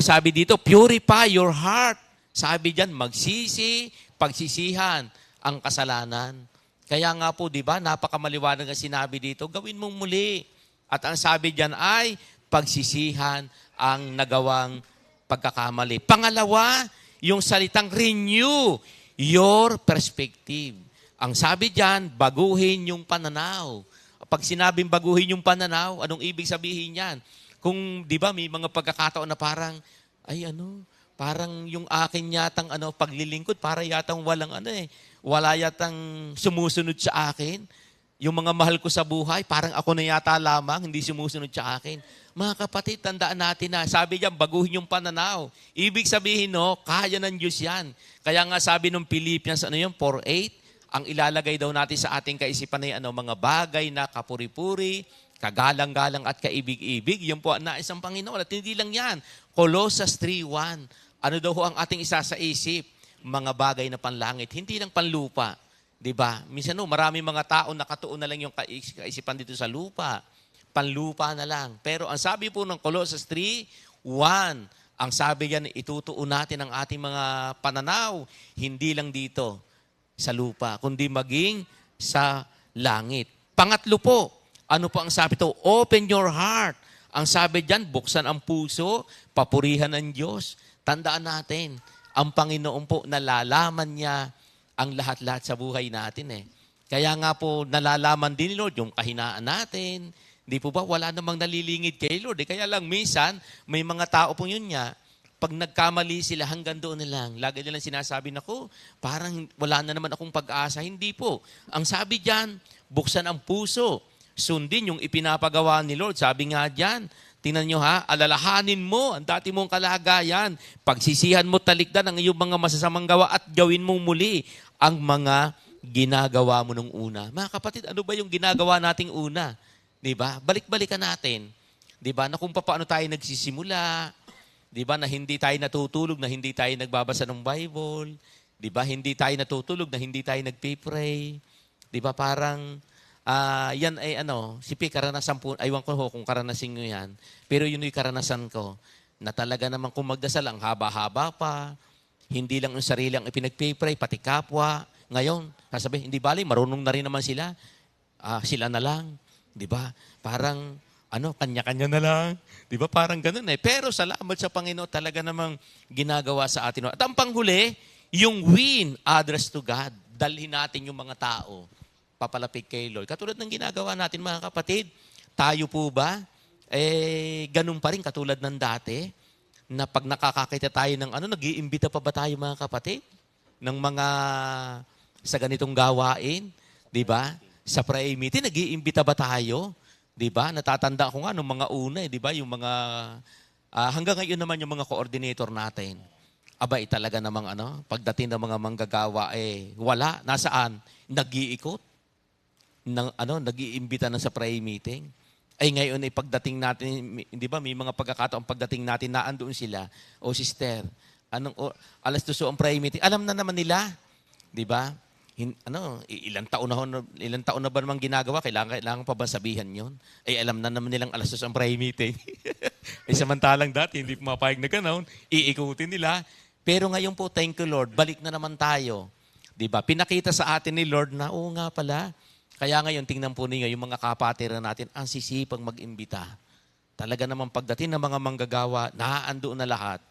Sabi dito, purify your heart. Sabi diyan, magsisi, pagsisihan ang kasalanan. Kaya nga po, di ba, napakamaliwanag ang sinabi dito, gawin mong muli. At ang sabi diyan ay, pagsisihan ang nagawang pagkakamali. Pangalawa, yung salitang renew your perspective. Ang sabi diyan, baguhin yung pananaw. Pag sinabing baguhin yung pananaw, anong ibig sabihin yan? Kung, di ba, may mga pagkakataon na parang, parang yung akin yatang paglilingkod, para yatang wala yatang sumusunod sa akin. Yung mga mahal ko sa buhay, parang ako na yata lamang, hindi sumusunod sa akin. Mga kapatid, tandaan natin na, sabi diyan, baguhin yung pananaw. Ibig sabihin, kaya ng Diyos yan. Kaya nga sabi ng Philippians, 4:8, ang ilalagay daw natin sa ating kaisipan ay mga bagay na kapuri-puri, kagalang-galang at kaibig-ibig. Yun po ang nais ng Panginoon. At hindi lang yan. Colossus 3:1. Ano daw ho ang ating isa sa isip? Mga bagay na panlangit. Hindi lang panlupa. Diba? Minsan marami mga tao nakatuon na lang yung kaisipan dito sa lupa. Panlupa na lang. Pero ang sabi po ng Colossus 3:1, ang sabi yan, itutuon natin ang ating mga pananaw, hindi lang dito sa lupa, kundi maging sa langit. Pangatlo po, ano po ang sabi ito? Open your heart. Ang sabi diyan, buksan ang puso, papurihan ng Diyos. Tandaan natin, ang Panginoon po, nalalaman niya ang lahat-lahat sa buhay natin. Kaya nga po, nalalaman din ni Lord yung kahinaan natin. Di po ba, wala namang nalilingid kay Lord. Kaya lang, minsan, may mga tao po yun niya, pag nagkamali sila, hanggang doon na lang. Lagi nilang sinasabi na ko, parang wala na naman akong pag-asa. Hindi po. Ang sabi diyan, buksan ang puso. Sundin yung ipinapagawa ni Lord. Sabi nga diyan, tingnan nyo alalahanin mo ang dati mong kalagayan. Pagsisihan mo talikdan ang iyong mga masasamang gawa at gawin mong muli ang mga ginagawa mo nung una. Mga kapatid, ano ba yung ginagawa nating una? Diba? Balik-balikan natin. Diba? Na kung paano tayo nagsisimula. Diba? Na hindi tayo natutulog, na hindi tayo nagbabasa ng Bible. Diba? Hindi tayo natutulog, na hindi tayo nagpipray. Diba? Parang, yan ay sipi karanasan po, aywan ko kung karanasin nyo yan. Pero yun yung karanasan ko. Na talaga naman kung magdasal, ang haba-haba pa. Hindi lang yung sarili ang ipinagpipray, pati kapwa. Ngayon, sasabihin, hindi bali, marunong na rin naman sila. Sila na lang. Di ba? Parang, kanya-kanya na lang. Di ba? Parang ganun Pero salamat sa Panginoon, talaga namang ginagawa sa atin. At ang panghuli, yung win address to God. Dalhin natin yung mga tao papalapit kay Lord. Katulad ng ginagawa natin, mga kapatid. Tayo po ba? Ganun pa rin katulad ng dati. Na pag nakakakita tayo ng nag-iimbita pa ba tayo, mga kapatid? Ng mga sa ganitong gawain? Di ba? Sa prayer meeting, nag-iimbita ba tayo? Diba? Natatanda ko nga nung mga una, diba? Yung mga, hanggang ngayon naman yung mga coordinator natin. Abay, talaga namang pagdating ng mga manggagawa, wala. Nasaan? Nag-iikot. Nag-iimbita na sa prayer meeting. Ay ngayon ay pagdating natin, di ba? May mga pagkakataong pagdating natin, naandoon sila. O sister, alas 2 ang prayer meeting. Alam na naman nila. Di ba? Ilang taon na ba namang ginagawa? Kailangan pa ba sabihan yun? Alam na naman nilang alas 2 ang prayer meeting. Samantalang dati, hindi pumapayag na gano'n, iikutin nila. Pero ngayon po, thank you Lord, balik na naman tayo. Diba? Pinakita sa atin ni Lord na, oo nga pala. Kaya ngayon, tingnan po ninyo, yung mga kapatiran natin, ang sisipag mag-imbita. Talaga naman pagdating ng mga manggagawa, naaandoon na lahat.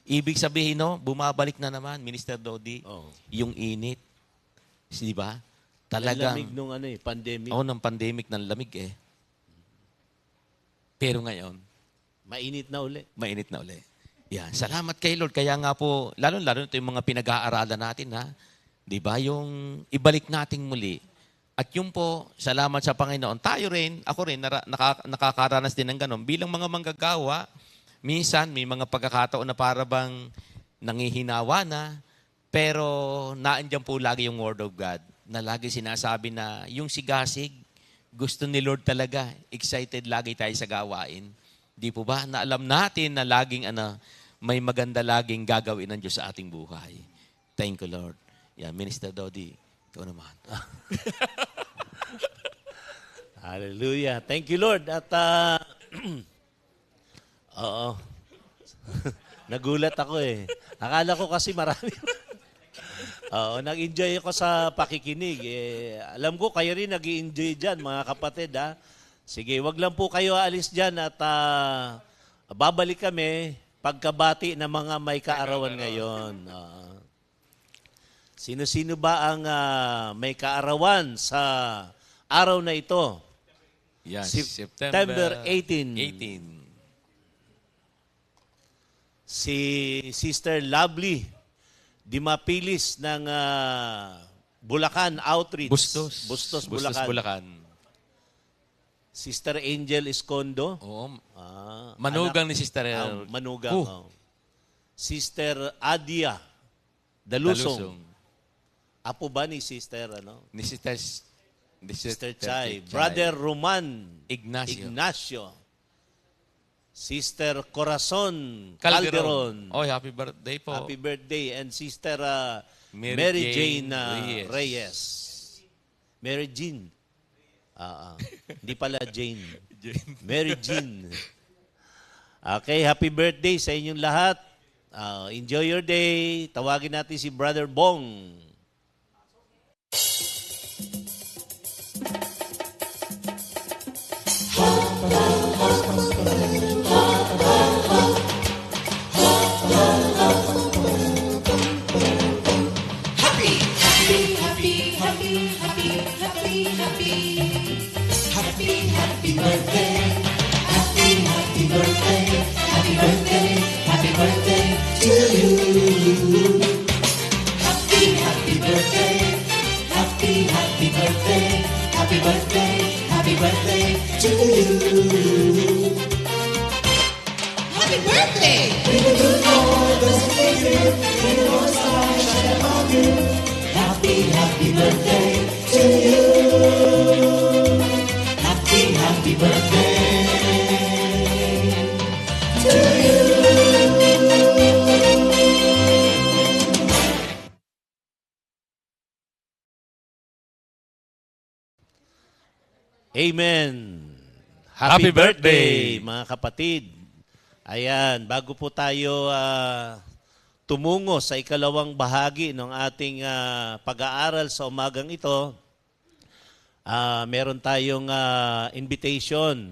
Ibig sabihin, bumabalik na naman, Minister Dodi, yung init. Diba? Talagang lamig nung pandemic. ng pandemic ng lamig Pero ngayon, mainit na uli. Mainit na uli. Yan. Salamat kay Lord. Kaya nga po, lalo ito yung mga pinag-aaralan natin Di ba? Yung ibalik nating muli. At yung po, salamat sa Panginoon. Tayo rin, ako rin, nakakaranas din ng ganon. Bilang mga manggagawa, minsan may mga pagkakataon na para bang nangihinawa na, pero naandyan po lagi yung Word of God na lagi sinasabi na yung sigasig, gusto ni Lord talaga. Excited lagi tayo sa gawain. Di po ba? Na alam natin na laging may maganda laging gagawin ng Diyos sa ating buhay. Thank you, Lord. Yan, Minister Dodi, ikaw naman. Hallelujah. Thank you, Lord. At, oo. Nagulat ako eh. Akala ko kasi marami. Oo, nag-enjoy ako sa pakikinig. Alam ko, kayo rin nag-i-enjoy dyan, mga kapatid. Ha? Sige, wag lang po kayo alis dyan at babalik kami pagkabati ng mga may kaarawan ngayon. Sino-sino ba ang may kaarawan sa araw na ito? Yes, September 18. 18. Si Sister Lovely Dimapilis ng Bulacan Outreach. Bustos, Bulacan. Bulacan. Sister Angel Escondo. Oo. Manugang ni Sister Manugang. Oh. Sister Adia Dalusong. Apo ba ni Sister Ni Sister Chay. Brother Roman Ignacio. Sister Corazon Calderon. Oh, happy birthday po. Happy birthday. And Sister Mary Jane Reyes. Mary Jean. Hindi pala Jane. Mary Jean. Okay, happy birthday sa inyong lahat. Enjoy your day. Tawagin natin si Brother Bong. Amen. Happy birthday, mga kapatid. Ayan, bago po tayo tumungo sa ikalawang bahagi ng ating pag-aaral sa umagang ito, meron tayong invitation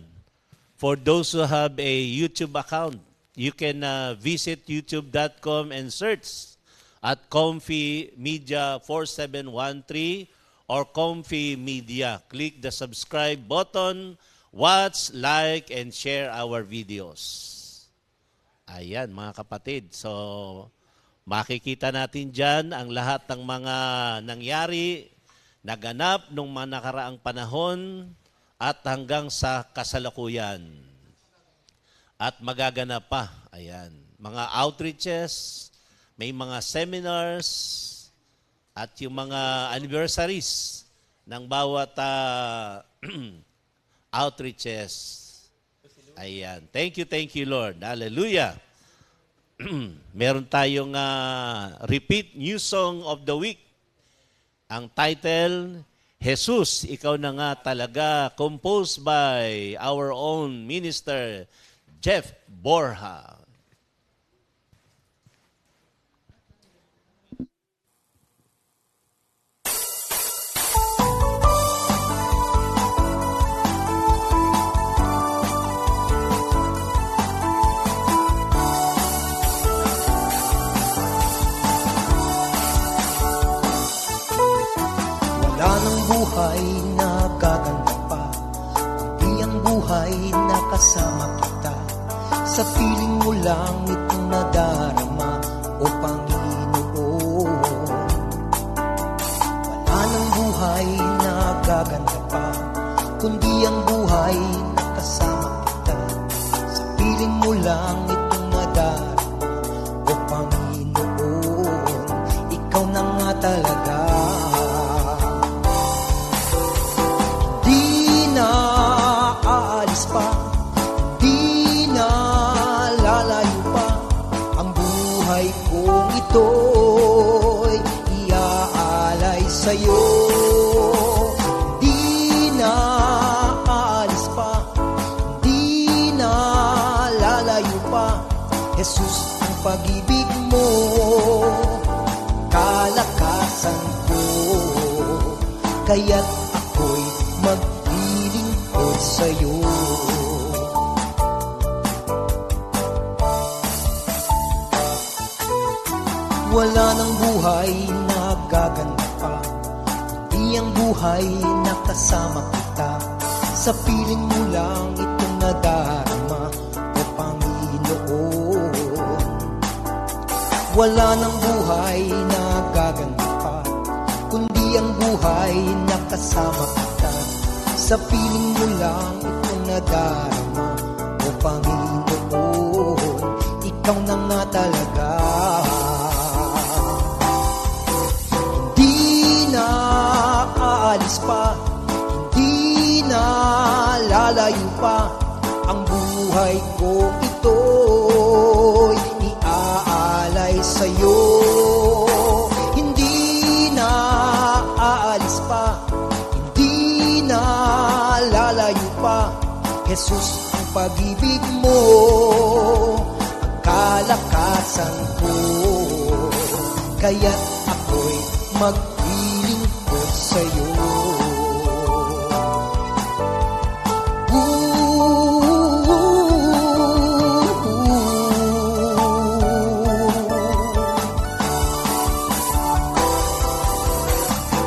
for those who have a YouTube account. You can visit youtube.com and search at Comfy Media 4713 or Comfy Media. Click the subscribe button, watch, like, and share our videos. Ayan, mga kapatid. So, makikita natin dyan ang lahat ng mga nangyari, naganap nung mga nakaraang panahon at hanggang sa kasalukuyan. At magaganap pa. Ayan. Mga outreaches, may mga seminars, at yung mga anniversaries ng bawat outreaches. Ayan. Thank you, Lord. Hallelujah. Meron tayong repeat new song of the week. Ang title, Jesus, Ikaw na nga talaga, composed by our own minister, Jeff Borja. Buhay na gaganda pa, kundi ang buhay na kasama kita. Sa piling mo lang itong nadarama, o Panginoon. gaganda pa, kundi ang buhay na kasama kita. Sa piling mo lang itong nadarama, o Panginoon, ikaw na nga talaga. Di na aalis pa, di na lalayo pa, ang buhay kong ito'y iaalay sa'yo. Di na aalis pa, di na lalayo pa, Jesus, ang pag-ibig mo, kalakasan ko, kaya't ako'y maglilingkod sa'yo. Wala nang buhay na gaganda pa, kundi ang buhay na kasama kita. Sa piling mo lang itong nadarama, o Panginoon. Wala nang buhay na gaganda pa, kundi ang buhay na kasama kita. Sa piling mo lang itong nadarama, o Panginoon, ikaw na nga talaga. Hindi na aalis pa, hindi na lalayo pa, ang buhay ko ito'y iaalay sa'yo. Hindi na aalis pa, hindi na lalayo pa, Jesus, ang pag-ibig mo, ang kalakasan ko, kaya't ako'y maglilingkod sa'yo.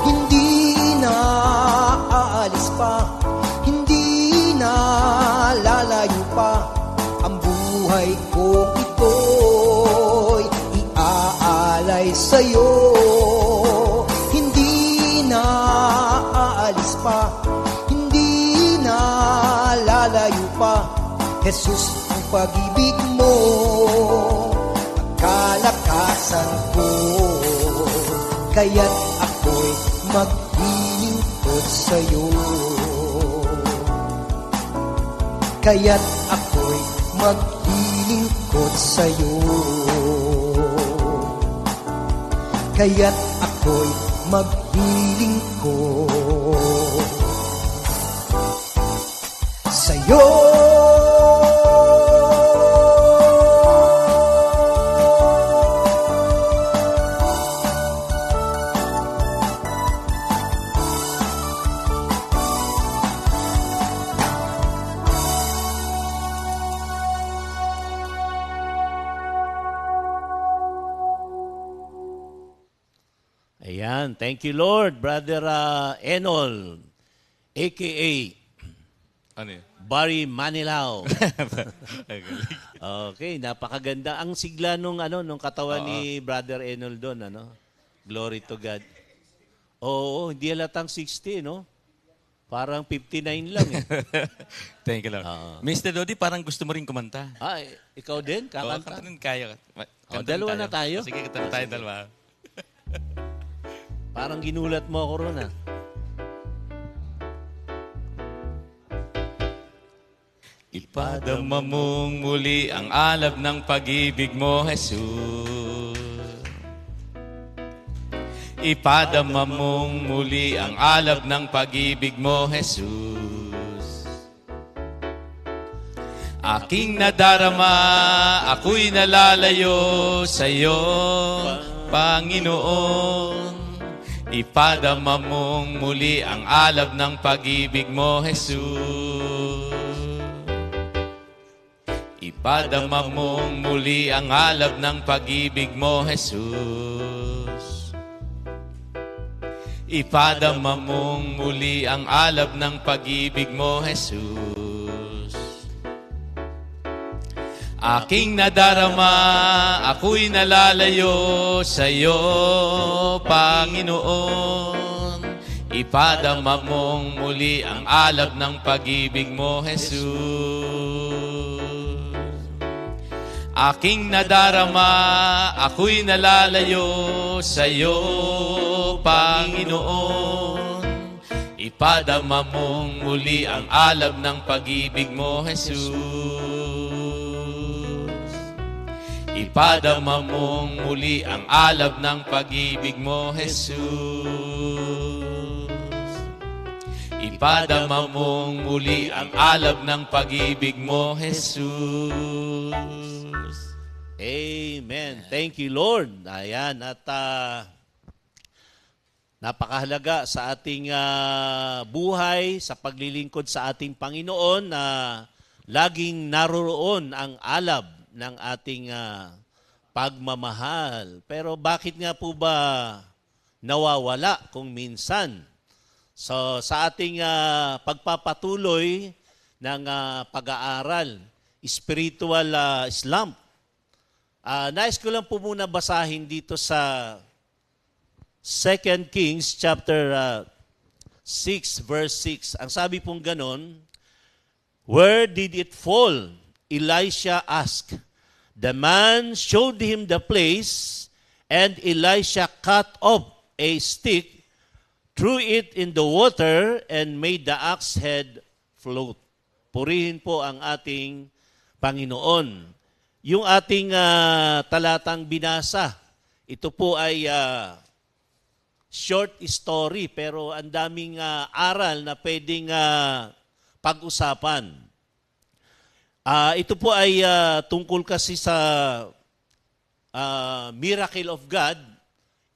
Hindi na aalis pa, hindi na lalayo pa, ang buhay kong ito'y iaalay sa'yo. Hindi na aalis pa, hindi na lalayo pa, Jesus, ang pag-ibig mo, ang kalakasan ko, kaya't ako'y maglilingkod sa'yo. Kaya't ako'y maglilingkod sa'yo. Kaya't ako'y maglilingkod sa'yo. Ayan, thank you Lord, Brother Enol, a.k.a. Ano yun? Barry Manilao. Okay, napakaganda ang sigla nung katawan ni Brother Enol doon, Glory to God. Oo, hindi halatang 60, no? Parang 59 lang eh. Thank you, Lord. Mr. Dodi, parang gusto mo rin kumanta. Ikaw din? Kakanta? Kanta rin kaya. Dalawa na tayo? Sige, kanta tayo dalawa. Parang ginulat mo ako ron, Ipadama mong muli ang alab ng pag-ibig mo, Jesus. Ipadama mong muli ang alab ng pag-ibig mo, Jesus. Aking nadarama, ako'y nalalayo sa'yo, Panginoon. Ipadama mong muli ang alab ng pag-ibig mo, Jesus. Ipadama mong muli ang alab ng pag-ibig mo, Jesus. Ipadama mong muli ang alab ng pag-ibig mo, Jesus. Aking nadarama, ako'y nalalayo sa'yo, Panginoon. Ipadama mong muli ang alab ng pag-ibig mo, Jesus. Aking nadarama, ako'y nalalayo sa'yo, Panginoon. Ipadama mong muli ang alab ng pag-ibig mo, Jesus. Ipadama mong muli ang alab ng pag-ibig mo, Jesus. Ipadama mong muli ang alab ng pag-ibig mo, Jesus. Amen. Thank you, Lord. Ayan, at napakahalaga sa ating buhay, sa paglilingkod sa ating Panginoon na laging naroroon ang alab ng ating pagmamahal. Pero bakit nga po ba nawawala kung minsan? So sa ating pagpapatuloy ng pag-aaral, spiritual slump, nais ko lang po muna basahin dito sa 2 Kings chapter 6 verse 6. Ang sabi pong ganon, "Where did it fall?" Elisha asked. The man showed him the place, and Elisha cut off a stick, threw it in the water, and made the axe head float. Purihin po ang ating Panginoon. Yung ating talatang binasa, ito po ay short story, pero ang daming aral na pwedeng pag-usapan. Ito po ay tungkol kasi sa miracle of God.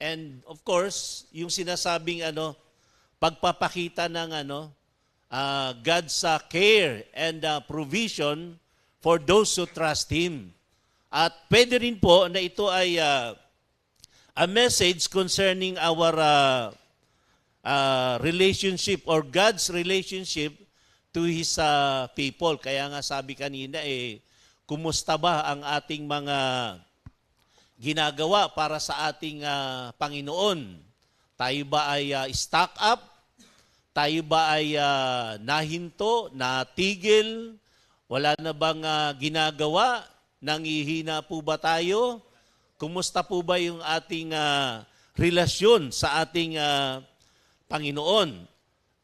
And of course, yung sinasabing pagpapakita ng God's care and provision for those who trust Him. At pwede rin po na ito ay a message concerning our relationship or God's relationship to His people. Kaya nga sabi kanina, kumusta ba ang ating mga ginagawa para sa ating Panginoon? Tayo ba ay stock up? Tayo ba ay nahinto, natigil? Wala na bang ginagawa? Nangihina po ba tayo? Kumusta po ba yung ating relasyon sa ating Panginoon?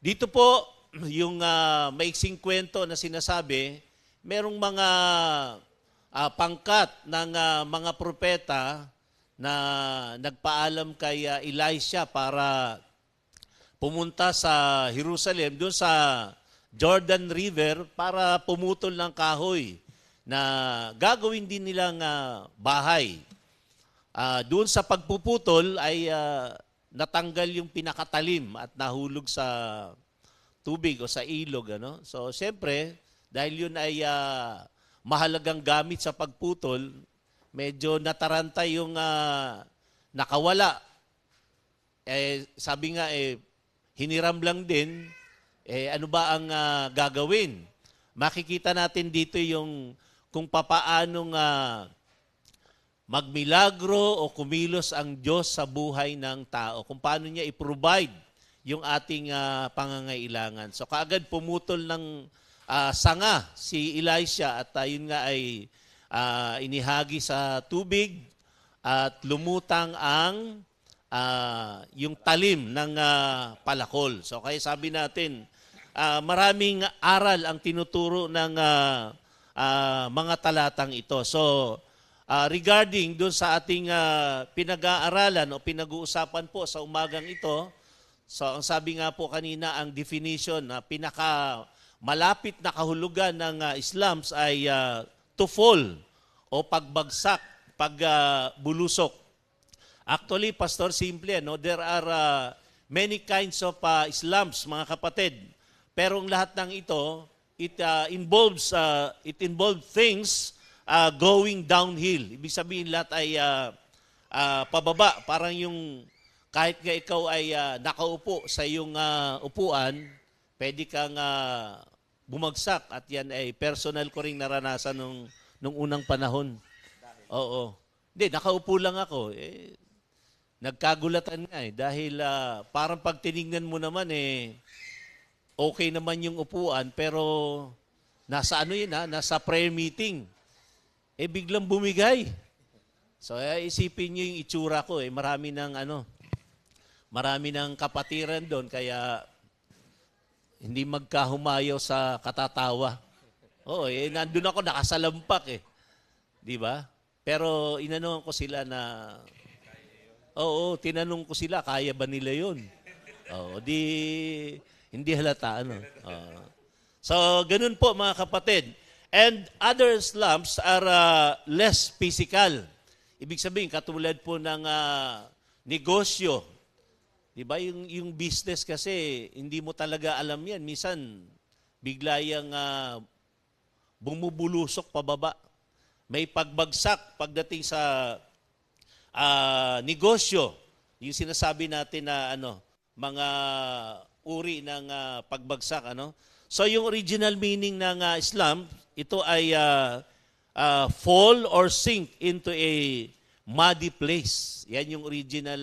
Dito po, yung maiksing kwento na sinasabi, merong mga pangkat ng mga propeta na nagpaalam kay Elisha para pumunta sa Jerusalem, doon sa Jordan River, para pumutol ng kahoy na gagawin din nilang bahay. Doon sa pagpuputol ay natanggal yung pinakatalim at nahulog sa tubig o sa ilog. So, siyempre, dahil yun ay mahalagang gamit sa pagputol, medyo nataranta yung nakawala. Sabi nga, hiniram lang din, ano ba ang gagawin? Makikita natin dito yung kung papaanong magmilagro o kumilos ang Diyos sa buhay ng tao. Kung paano niya i-provide yung ating pangangailangan. So kaagad pumutol ng sanga si Elisha at yun nga ay inihagi sa tubig at lumutang ang yung talim ng palakol. So kaya sabi natin, maraming aral ang tinuturo ng mga talatang ito. So regarding doon sa ating pinag-aaralan o pinag-uusapan po sa umagang ito, so ang sabi nga po kanina, ang definition na malapit na kahulugan ng Islams ay to fall o pagbagsak, pagbulusok. Actually, Pastor, simple, there are many kinds of Islams, mga kapatid. Pero ang lahat ng ito, it involves things going downhill. Ibig sabihin lahat ay pababa. Parang yung kahit nga ikaw ay nakaupo sa iyong upuan, pwede kang bumagsak. At yan ay personal ko rin naranasan nung unang panahon. Oo. Hindi, nakaupo lang ako. nagkagulatan nga dahil parang pag tiningnan mo naman okay naman yung upuan pero nasa nasa prayer meeting. Biglang bumigay. So isipin niyo yung itsura ko marami ng kapatiran doon kaya hindi magkahumayaw sa katatawa. Oo, nandun ako nakasalampak Di ba? Pero inanong ko sila na tinanong ko sila, kaya ba nila yun? Hindi halata, So, ganun po mga kapatid. And other slums are less physical. Ibig sabihin, katulad po ng negosyo. Di ba? Yung business kasi, hindi mo talaga alam yan. Minsan, bigla yung bumubulusok pababa. May pagbagsak pagdating sa negosyo, yung sinasabi natin na mga uri ng pagbagsak. So yung original meaning ng slum, ito ay fall or sink into a muddy place. Yan yung original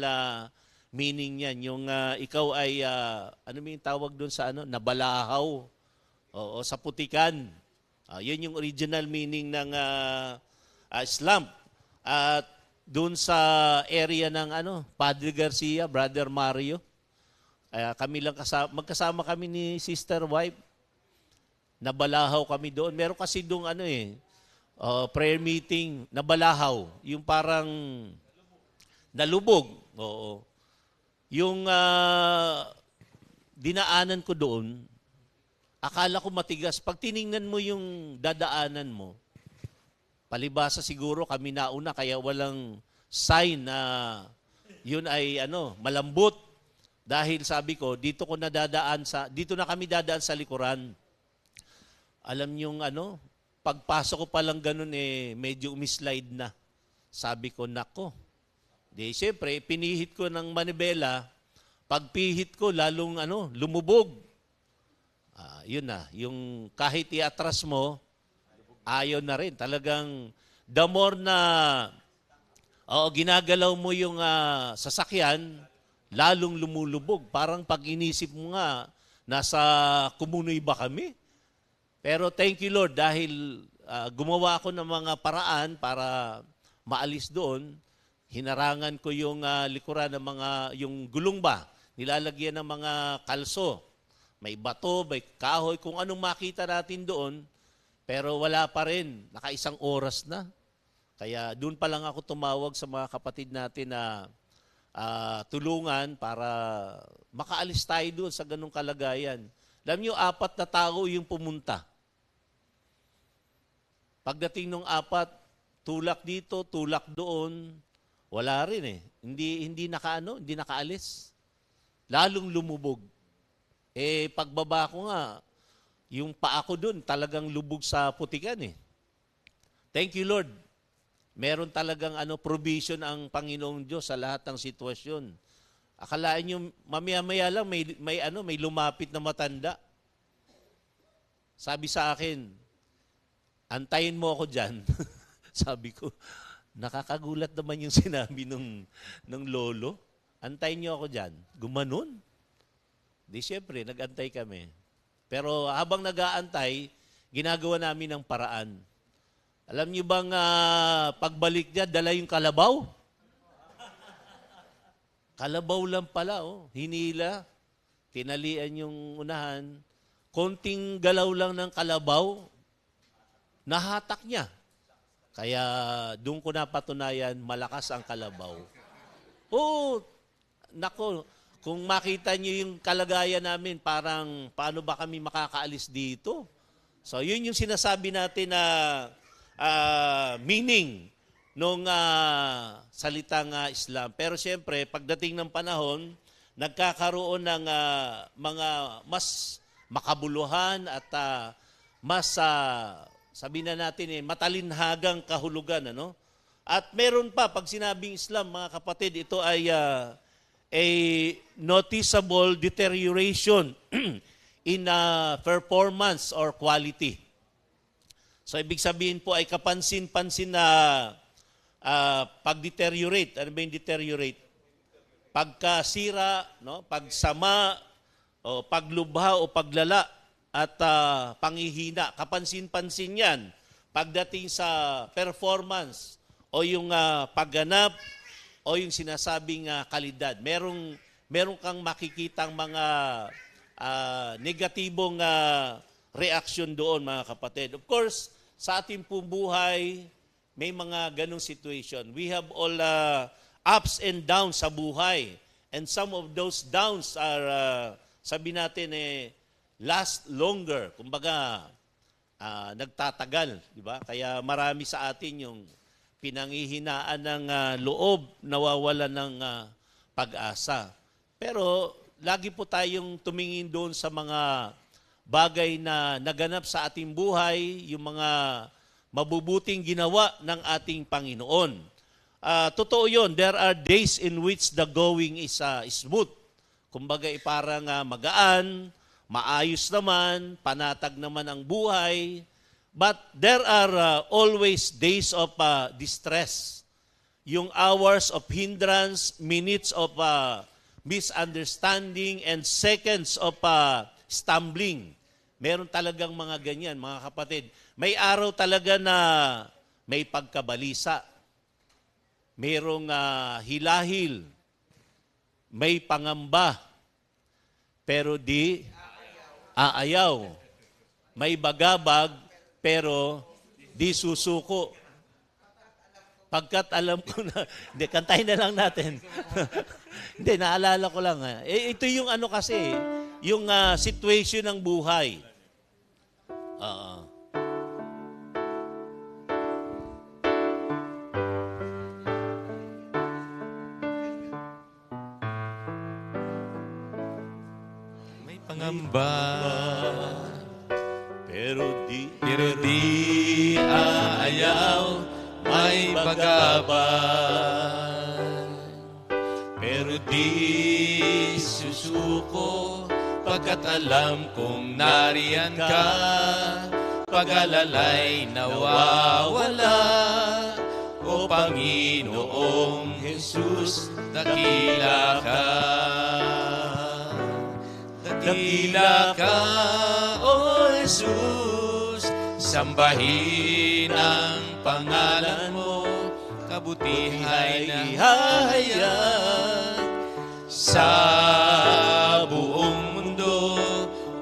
meaning niyan. Yung ikaw ay, ano yung tawag doon sa nabalahaw. O sa putikan. Yun yung original meaning ng slum. At doon sa area ng Padre Garcia, Brother Mario. Kami lang magkasama kami ni Sister Wife. Nabalahaw kami doon. Meron kasi doon prayer meeting, nabalahaw. Yung parang nalubog. Oo. Yung dinaanan ko doon, akala ko matigas. Pag tiningnan mo yung dadaanan mo, palibasa siguro kami nauna kaya walang sign na yun ay malambot. Dahil sabi ko, dito na kami dadaan sa likuran. Alam niyong pagpasok ko pa lang ganun medyo umislide na. Sabi ko, nako. Siyempre, pinihit ko ng manibela, pagpihit ko lalong lumubog. Yun na, yung kahit iatras mo, ayaw na rin. Talagang the more na ginagalaw mo yung sasakyan, lalong lumulubog. Parang pag inisip mo nga, nasa Kumunoy ba kami? Pero thank you Lord dahil gumawa ako ng mga paraan para maalis doon. Hinarangan ko yung likuran ng yung gulong ba, nilalagyan ng mga kalso. May bato, may kahoy, kung anong makita natin doon. Pero wala pa rin, nakaisang oras na. Kaya doon pa lang ako tumawag sa mga kapatid natin na tulungan para makaalis tayo doon sa ganung kalagayan. Alam niyo, 4 na tao yung pumunta. Pagdating ng 4, tulak dito, tulak doon, wala rin Hindi nakaalis. Lalong lumubog. Pagbaba ko nga, yung paa ko doon talagang lubog sa putikan Thank you Lord. Meron talagang provision ang Panginoong Diyos sa lahat ng sitwasyon. Akalaan nyo, mamaya-maya lang may lumapit na matanda. Sabi sa akin, antayin mo ako dyan. Sabi ko, nakakagulat naman yung sinabi ng lolo. Antayin nyo ako dyan. Gumanon. Di syempre, nag-antay kami. Pero habang nag-aantay, ginagawa namin ng paraan. Alam niyo bang pagbalik niya, dala yung kalabaw? Kalabaw lang pala, hinila, tinalian yung unahan, konting galaw lang ng kalabaw, nahatak niya. Kaya doon ko napatunayan, malakas ang kalabaw. Nako, kung makita niyo yung kalagayan namin, parang paano ba kami makakaalis dito? So yun yung sinasabi natin na meaning nung salitang Islam. Pero siyempre, pagdating ng panahon, nagkakaroon ng mga mas makabuluhan at mas, sabi na natin, matalinhagang kahulugan. At meron pa, pag sinabing Islam, mga kapatid, ito ay a noticeable deterioration in performance or quality. So, ibig sabihin po ay kapansin-pansin na pag-deteriorate. Ano ba yung deteriorate? pagkasira, no, pagsama, o paglubha o paglala at panghihina. Kapansin-pansin yan pagdating sa performance o yung pagganap o yung sinasabing kalidad. Merong kang makikitang mga negatibong reaksyon doon, mga kapatid. Of course, sa ating pong buhay, may mga ganong situation. We have all ups and downs sa buhay. And some of those downs are, sabi natin, last longer. Kumbaga, nagtatagal. Di ba? Kaya marami sa atin yung pinanghihinaan ng loob, nawawalan ng pag-asa. Pero lagi po tayong tumingin doon sa mga bagay na naganap sa ating buhay, yung mga mabubuting ginawa ng ating Panginoon. Totoo yun, there are days in which the going is smooth. Kumbaga parang magaan, maayos naman, panatag naman ang buhay. But there are always days of distress. Yung hours of hindrance, minutes of misunderstanding, and seconds of stumbling. Meron talagang mga ganyan, mga kapatid. May araw talaga na may pagkabalisa. Merong hilahil. May pangamba. Pero di aayaw. May bagabag, pero di susuko. Pagkat alam ko na, hindi, kantahin na lang natin. Hindi, naalala ko lang. Ito yung ano kasi, yung situation ng buhay. May pangamba, Pero di aayaw, may bagabag. Pero di susuko, pagkat alam kong nariyan ka. Pag-alalay nawawala, o Panginoong Jesus, dakila ka. Dakila ka, o Jesus, sambahin ang pangalan mo, kabutihay na ihahayag sa buong mundo.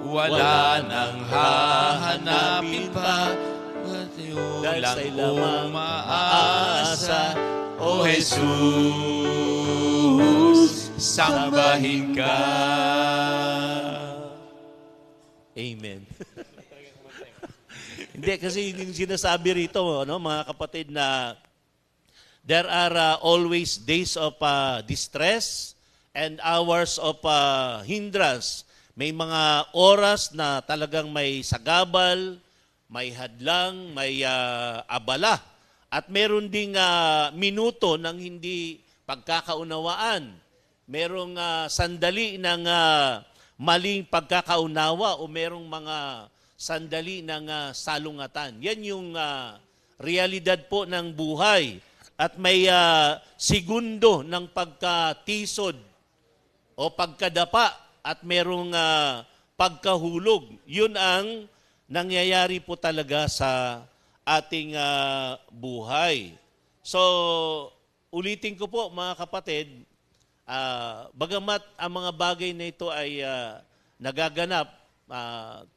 Wala nang hahanapin pa, Dahil lang sa'y lamang umaasa, O Jesus, sambahin ka. Amen. Hindi, kasi yung sinasabi rito, no, mga kapatid, na there are always days of distress and hours of hindrance. May mga oras na talagang may sagabal, may hadlang, may abala. At meron ding minuto ng hindi pagkakaunawaan. Merong sandali ng maling pagkakaunawa o merong mga sandali ng salungatan. Yan yung realidad po ng buhay. At may segundo ng pagkatisod o pagkadapa at merong pagkahulog. Yun ang nangyayari po talaga sa ating buhay. So, ulitin ko po mga kapatid, bagamat ang mga bagay na ito ay nagaganap,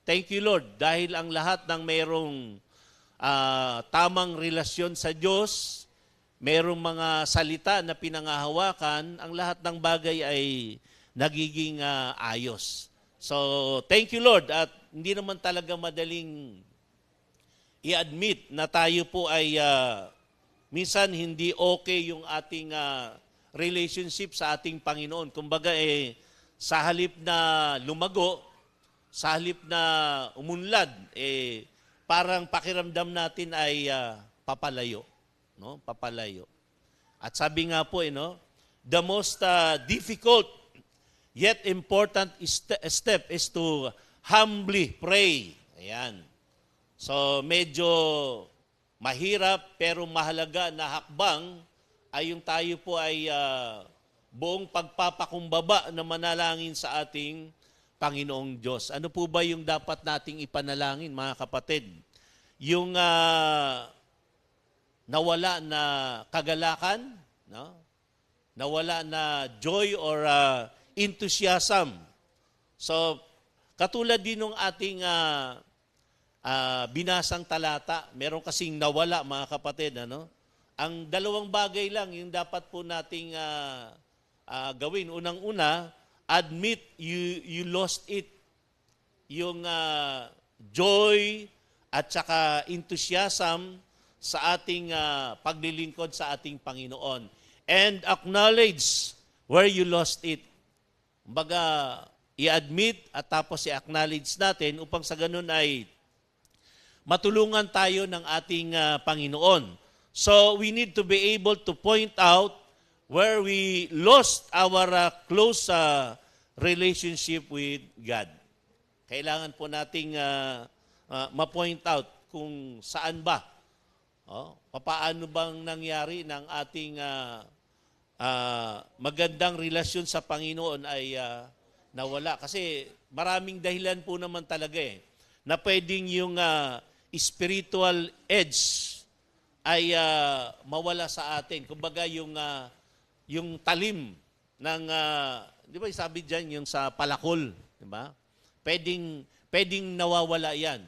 thank you Lord dahil ang lahat ng mayroong tamang relasyon sa Diyos, mayroong mga salita na pinangahawakan, ang lahat ng bagay ay nagiging ayos. So, thank you Lord at hindi naman talaga madaling i-admit na tayo po ay minsan hindi okay yung ating relationship sa ating Panginoon. Kumbaga sa halip na lumago, sa halip na umunlad, parang pakiramdam natin ay papalayo, no? Papalayo. At sabi nga po, the most difficult yet important step is to humbly pray. Ayan. So medyo mahirap pero mahalaga na hakbang ay yung tayo po ay buong pagpapakumbaba na manalangin sa ating Panginoong Diyos. Ano po ba yung dapat nating ipanalangin, mga kapatid? Yung nawala na kagalakan, no? Nawala na joy or enthusiasm. So, katulad din ng ating binasang talata, meron kasing nawala, mga kapatid. Ano? Ang dalawang bagay lang yung dapat po nating gawin. Unang-una, admit you lost it. Yung joy at saka enthusiasm sa ating paglilingkod sa ating Panginoon. And acknowledge where you lost it. Kumbaga, i-admit at tapos i-acknowledge natin upang sa ganun ay matulungan tayo ng ating Panginoon. So, we need to be able to point out where we lost our close relationship with God. Kailangan po nating ma-point out kung saan ba, paano bang nangyari ng ating magandang relasyon sa Panginoon ay nawala. Kasi maraming dahilan po naman talaga na pwedeng yung spiritual edge ay mawala sa atin. Kumbaga yung talim ng, di ba sabi dyan, yung sa palakol, di ba? Pwedeng nawawala yan.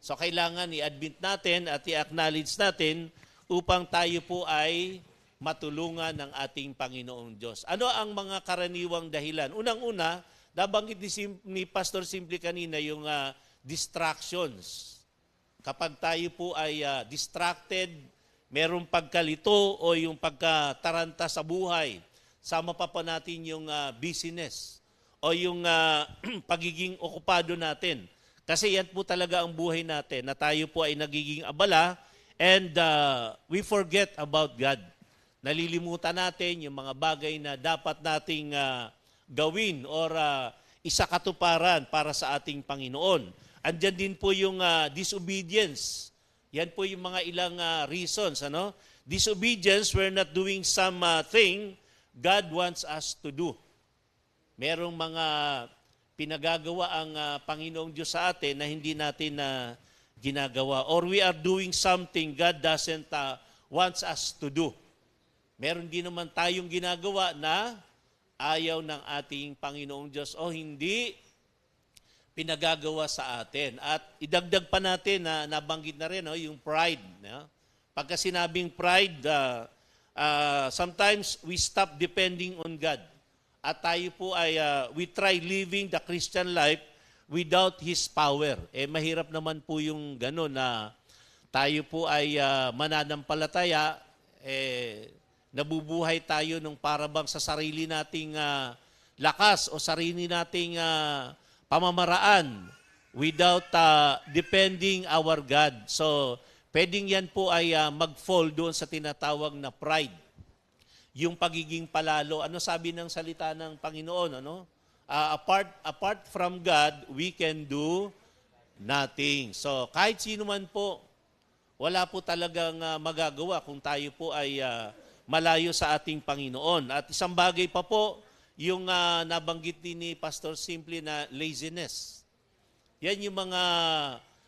So kailangan i-admit natin at i-acknowledge natin upang tayo po ay matulungan ng ating Panginoong Diyos. Ano ang mga karaniwang dahilan? Unang-una, nabanggit ni Pastor Simple kanina yung distractions. Kapag tayo po ay distracted, merong pagkalito o yung pagkataranta sa buhay, sama pa natin yung busyness o yung pagiging okupado natin. Kasi yan po talaga ang buhay natin, na tayo po ay nagiging abala and we forget about God. Nalilimutan natin yung mga bagay na dapat nating gawin or isakatuparan para sa ating Panginoon. Andyan din po yung disobedience. Yan po yung mga ilang reasons. Ano? Disobedience, we're not doing something God wants us to do. Merong mga pinagagawa ang Panginoong Diyos sa atin na hindi natin ginagawa. Or we are doing something God doesn't wants us to do. Meron din naman tayong ginagawa na ayaw ng ating Panginoong Diyos o hindi pinagagawa sa atin. At idagdag pa natin na nabanggit na rin yung pride. Pagka sinabing pride, sometimes we stop depending on God. At tayo po ay we try living the Christian life without His power. Mahirap naman po yung gano'n na tayo po ay mananampalataya, nabubuhay tayo ng parabang sa sarili nating lakas o sarili nating pamamaraan without depending our God. So, pwedeng yan po ay mag-fall doon sa tinatawag na pride. Yung pagiging palalo. Ano sabi ng salita ng Panginoon? Ano? Apart from God, we can do nothing. So, kahit sino man po, wala po talagang magagawa kung tayo po ay malayo sa ating Panginoon. At isang bagay pa po, yung nabanggit din ni Pastor Simple na laziness. Yan yung mga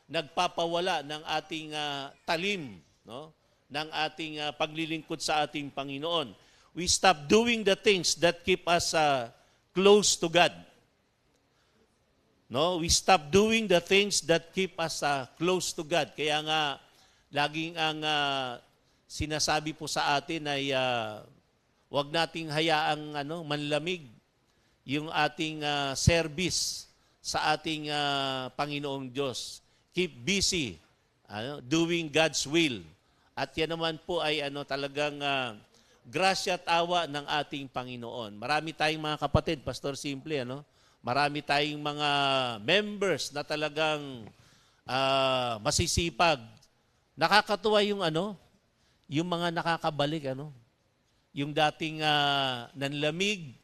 nagpapawala ng ating talim, no? Ng ating paglilingkod sa ating Panginoon. We stop doing the things that keep us close to God. No, we stop doing the things that keep us close to God. Kaya nga laging ang sinasabi po sa atin ay wag nating hayaang manlamig yung ating service sa ating Panginoong Diyos. Keep busy doing God's will. At yan naman po ay talagang grasya at awa ng ating Panginoon. Marami tayong mga kapatid, Pastor Simple, marami tayong mga members na talagang masisipag. Nakakatuwa yung yung mga nakakabalik, yung dating nanlamig,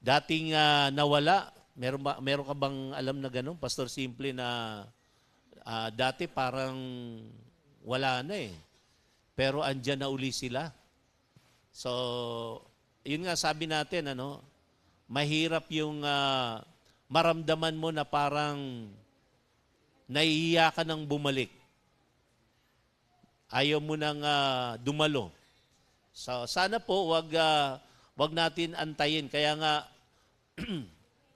dating nawala. Meron ka bang alam na gano'n, Pastor Simple, na dati parang wala na pero andyan na uli sila. So, yun nga sabi natin, mahirap yung maramdaman mo na parang nahihiya ka ng bumalik. Ayaw mo nang dumalo. So, sana po wag natin antayin. Kaya nga,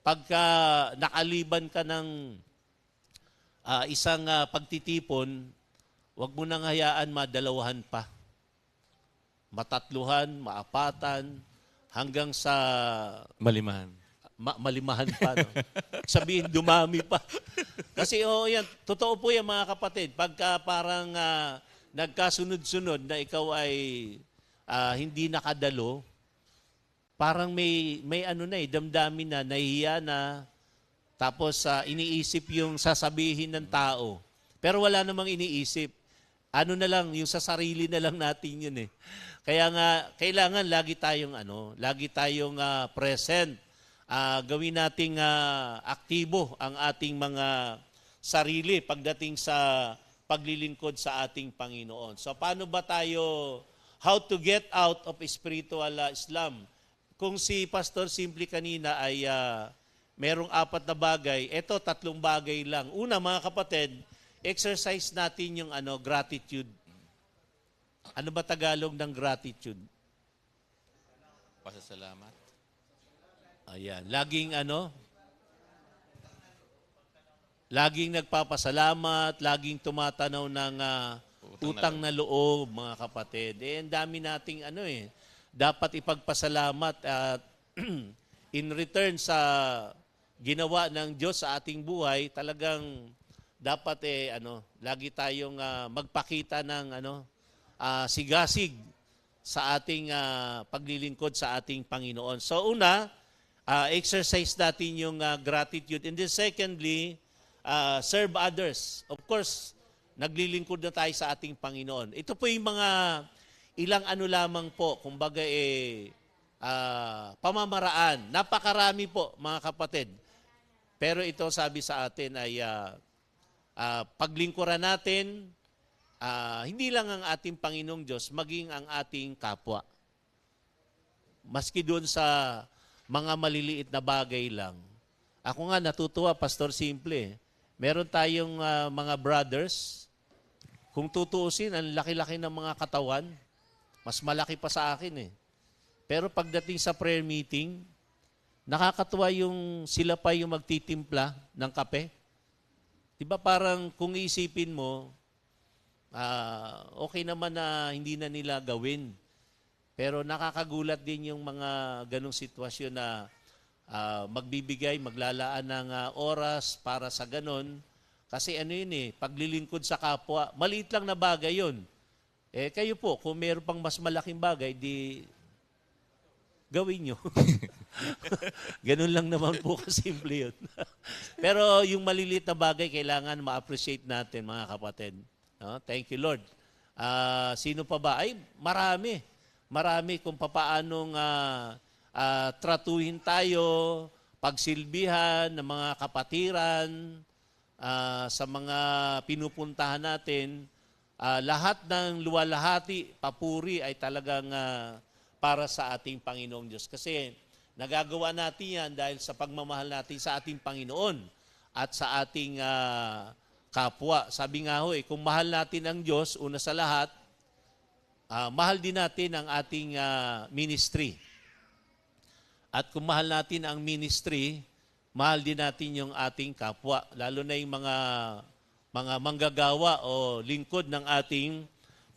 pagka nakaliban ka ng isang pagtitipon, wag mo nang hayaan madalawahan pa. Matatluhan, maapatan, hanggang sa Maliman. malimahan pa. No? Sabihin, dumami pa. Kasi yan, totoo po yan mga kapatid. Pagka parang nagkasunod-sunod na ikaw ay hindi nakadalo, parang may damdamin na, nahihiya na, tapos iniisip yung sasabihin ng tao. Pero wala namang iniisip. Ano na lang, yung sa sarili na lang natin yun eh. Kaya nga, kailangan lagi tayong present. Gawin nating aktibo ang ating mga sarili pagdating sa paglilingkod sa ating Panginoon. So paano ba tayo, how to get out of spiritual Islam? Kung si Pastor Simply kanina ay merong 4 na bagay, ito 3 bagay lang. Una mga kapatid, exercise natin yung gratitude. Ano ba Tagalog ng gratitude? Pasasalamat. Ayan, laging nagpapasalamat, laging tumatanaw ng utang na loob, mga kapatid. Ang dami nating dapat ipagpasalamat at in return sa ginawa ng Diyos sa ating buhay, talagang dapat lagi tayong magpakita ng sigasig sa ating paglilingkod sa ating Panginoon. So una, exercise natin yung gratitude. And then secondly, serve others. Of course, naglilingkod na tayo sa ating Panginoon. Ito po yung mga ilang lamang po, kumbaga pamamaraan. Napakarami po mga kapatid. Pero ito sabi sa atin ay paglingkuran natin, hindi lang ang ating Panginoong Diyos, maging ang ating kapwa. Maski doon sa mga maliliit na bagay lang. Ako nga natutuwa, Pastor Simple. Meron tayong mga brothers, kung tutuusin, ang laki-laki ng mga katawan, mas malaki pa sa akin eh. Pero pagdating sa prayer meeting, nakakatuwa yung sila pa yung magtitimpla ng kape. Diba parang kung isipin mo, okay naman na hindi na nila gawin. Pero nakakagulat din yung mga ganong sitwasyon na magbibigay, maglalaan ng oras para sa ganon. Kasi paglilingkod sa kapwa, maliit lang na bagay yun. Kayo po, kung meron pang mas malaking bagay, di gawin nyo. Ganun lang naman po kasimple yun. Pero yung maliliit na bagay, kailangan ma-appreciate natin mga kapatid. No? Thank you, Lord. Sino pa ba? Ay, marami. Marami kung papaanong tratuhin tayo, pagsilbihan ng mga kapatiran, sa mga pinupuntahan natin. Lahat ng luwalhati, papuri ay talagang para sa ating Panginoong Diyos. Kasi nagagawa natin yan dahil sa pagmamahal natin sa ating Panginoon at sa ating kapwa. Sabi nga kung mahal natin ang Diyos, una sa lahat, mahal din natin ang ating ministry. At kung mahal natin ang ministry, mahal din natin yung ating kapwa. Lalo na yung mga manggagawa o lingkod ng ating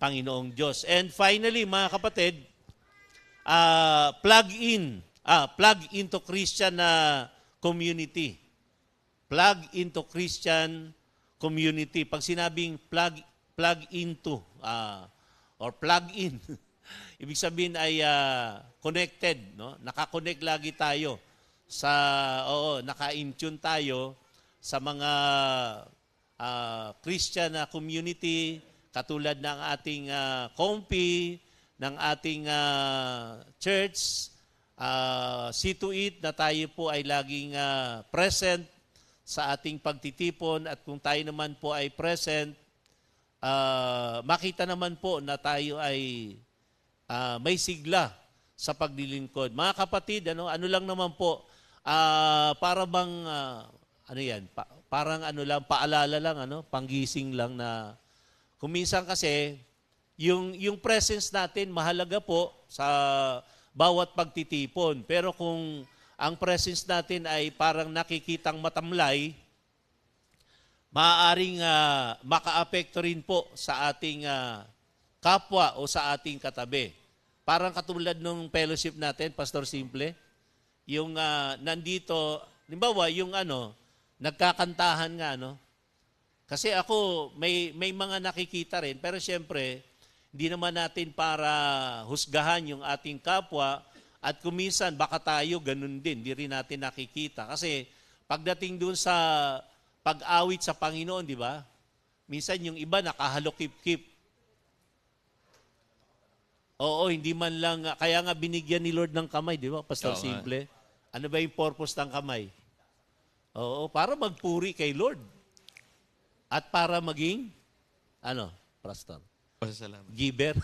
Panginoong Diyos. And finally, mga kapatid, plug into Christian community. Plug into Christian community. Pag sinabing plug into, or plug in. Ibig sabihin ay connected, no? Naka-connect lagi tayo naka-in-tune tayo sa mga Christian community, katulad ng ating compi, ng ating church, see to it na tayo po ay laging present sa ating pagtitipon, at kung tayo naman po ay present, makita naman po na tayo ay may sigla sa paglilingkod. Mga kapatid, ano lang naman po, para bang, ano yan, parang ano lang, paalala lang, panggising lang na, kuminsan kasi, yung presence natin, mahalaga po sa bawat pagtitipon. Pero kung ang presence natin ay parang nakikitang matamlay, maaaring maka-apekto rin po sa ating kapwa o sa ating katabi. Parang katulad nung fellowship natin, Pastor Simple, yung nandito, limbawa, yung nagkakantahan nga, kasi ako, may mga nakikita rin, pero siyempre, hindi naman natin para husgahan yung ating kapwa at kuminsan baka tayo ganun din, hindi rin natin nakikita. Kasi pagdating dun sa pag-awit sa Panginoon, di ba? Minsan yung iba nakahalokip-kip. Oo, hindi man lang, kaya nga binigyan ni Lord ng kamay, di ba, Pastor Simple? Ano ba yung purpose ng kamay? Oo, para magpuri kay Lord. At para maging, Pastor? Pasalamat. Giver.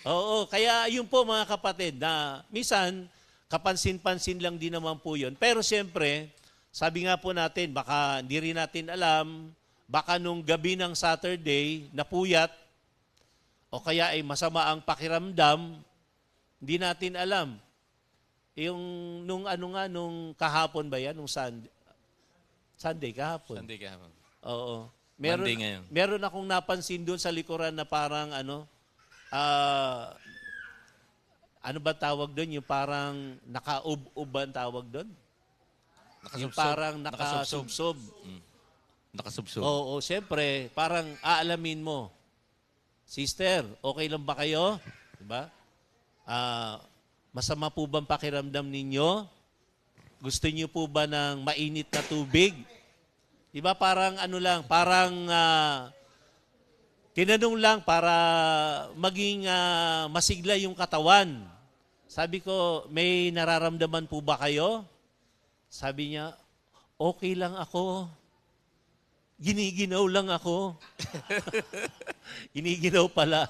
Oo, kaya yun po mga kapatid, na minsan, kapansin-pansin lang din naman po yun. Pero siyempre, sabi nga po natin, baka hindi rin natin alam, baka nung gabi ng Saturday, napuyat, o kaya ay masama ang pakiramdam, hindi natin alam. Yung nung kahapon ba yan? Nung Sunday kahapon. Sunday kahapon. Oo. Monday ngayon. Meron akong napansin doon sa likuran na parang ano ba tawag doon? Yung parang naka-ub-uban tawag doon? Yung parang nakasubsob. Nakasubsob. Oo, siyempre, parang aalamin mo, Sister, okay lang ba kayo? Diba? Masama po bang pakiramdam ninyo? Gusto niyo po ba ng mainit na tubig? Diba parang parang tinanong lang para maging masigla yung katawan. Sabi ko, may nararamdaman po ba kayo? Sabi niya, okay lang ako. Giniginaw lang ako. Giniginaw pala.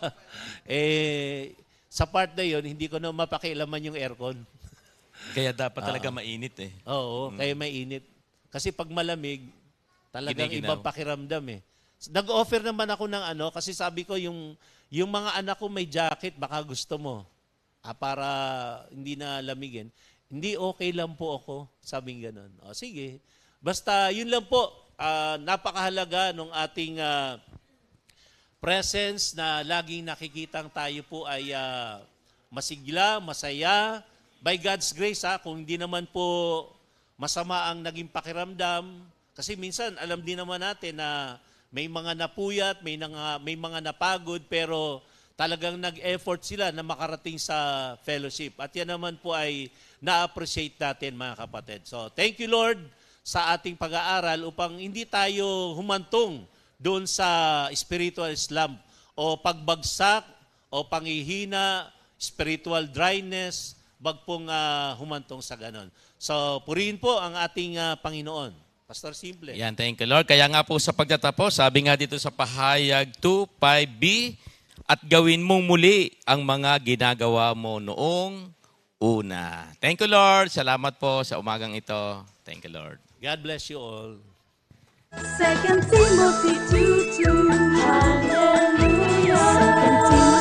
Sa part na yun, hindi ko na mapakialaman yung aircon. Kaya dapat talaga mainit eh. Oo, kaya mainit. Kasi pag malamig, talagang ibang pakiramdam eh. Nag-offer naman ako ng kasi sabi ko yung mga anak ko may jacket, baka gusto mo. Para hindi na lamigin. Hindi, okay lang po ako, sabing ganun. O sige, basta yun lang po, napakahalaga ng ating presence na laging nakikitang tayo po ay masigla, masaya. By God's grace, kung hindi naman po masama ang naging pakiramdam, kasi minsan alam din naman natin na may mga napuyat, may mga napagod, pero talagang nag-effort sila na makarating sa fellowship. At yan naman po ay na-appreciate natin mga kapatid. So thank you Lord sa ating pag-aaral upang hindi tayo humantong doon sa spiritual slump o pagbagsak o panghihina, spiritual dryness, wag pong humantong sa ganon. So purihin po ang ating Panginoon. Pastor Simple. Yan, thank you Lord. Kaya nga po sa pagtatapos, sabi nga dito sa pahayag 2:5b, at gawin mong muli ang mga ginagawa mo noong una. Thank you Lord. Salamat po sa umagang ito. Thank you Lord. God bless you all. 2 Timothy 2:2. Hallelujah. 2 Timothy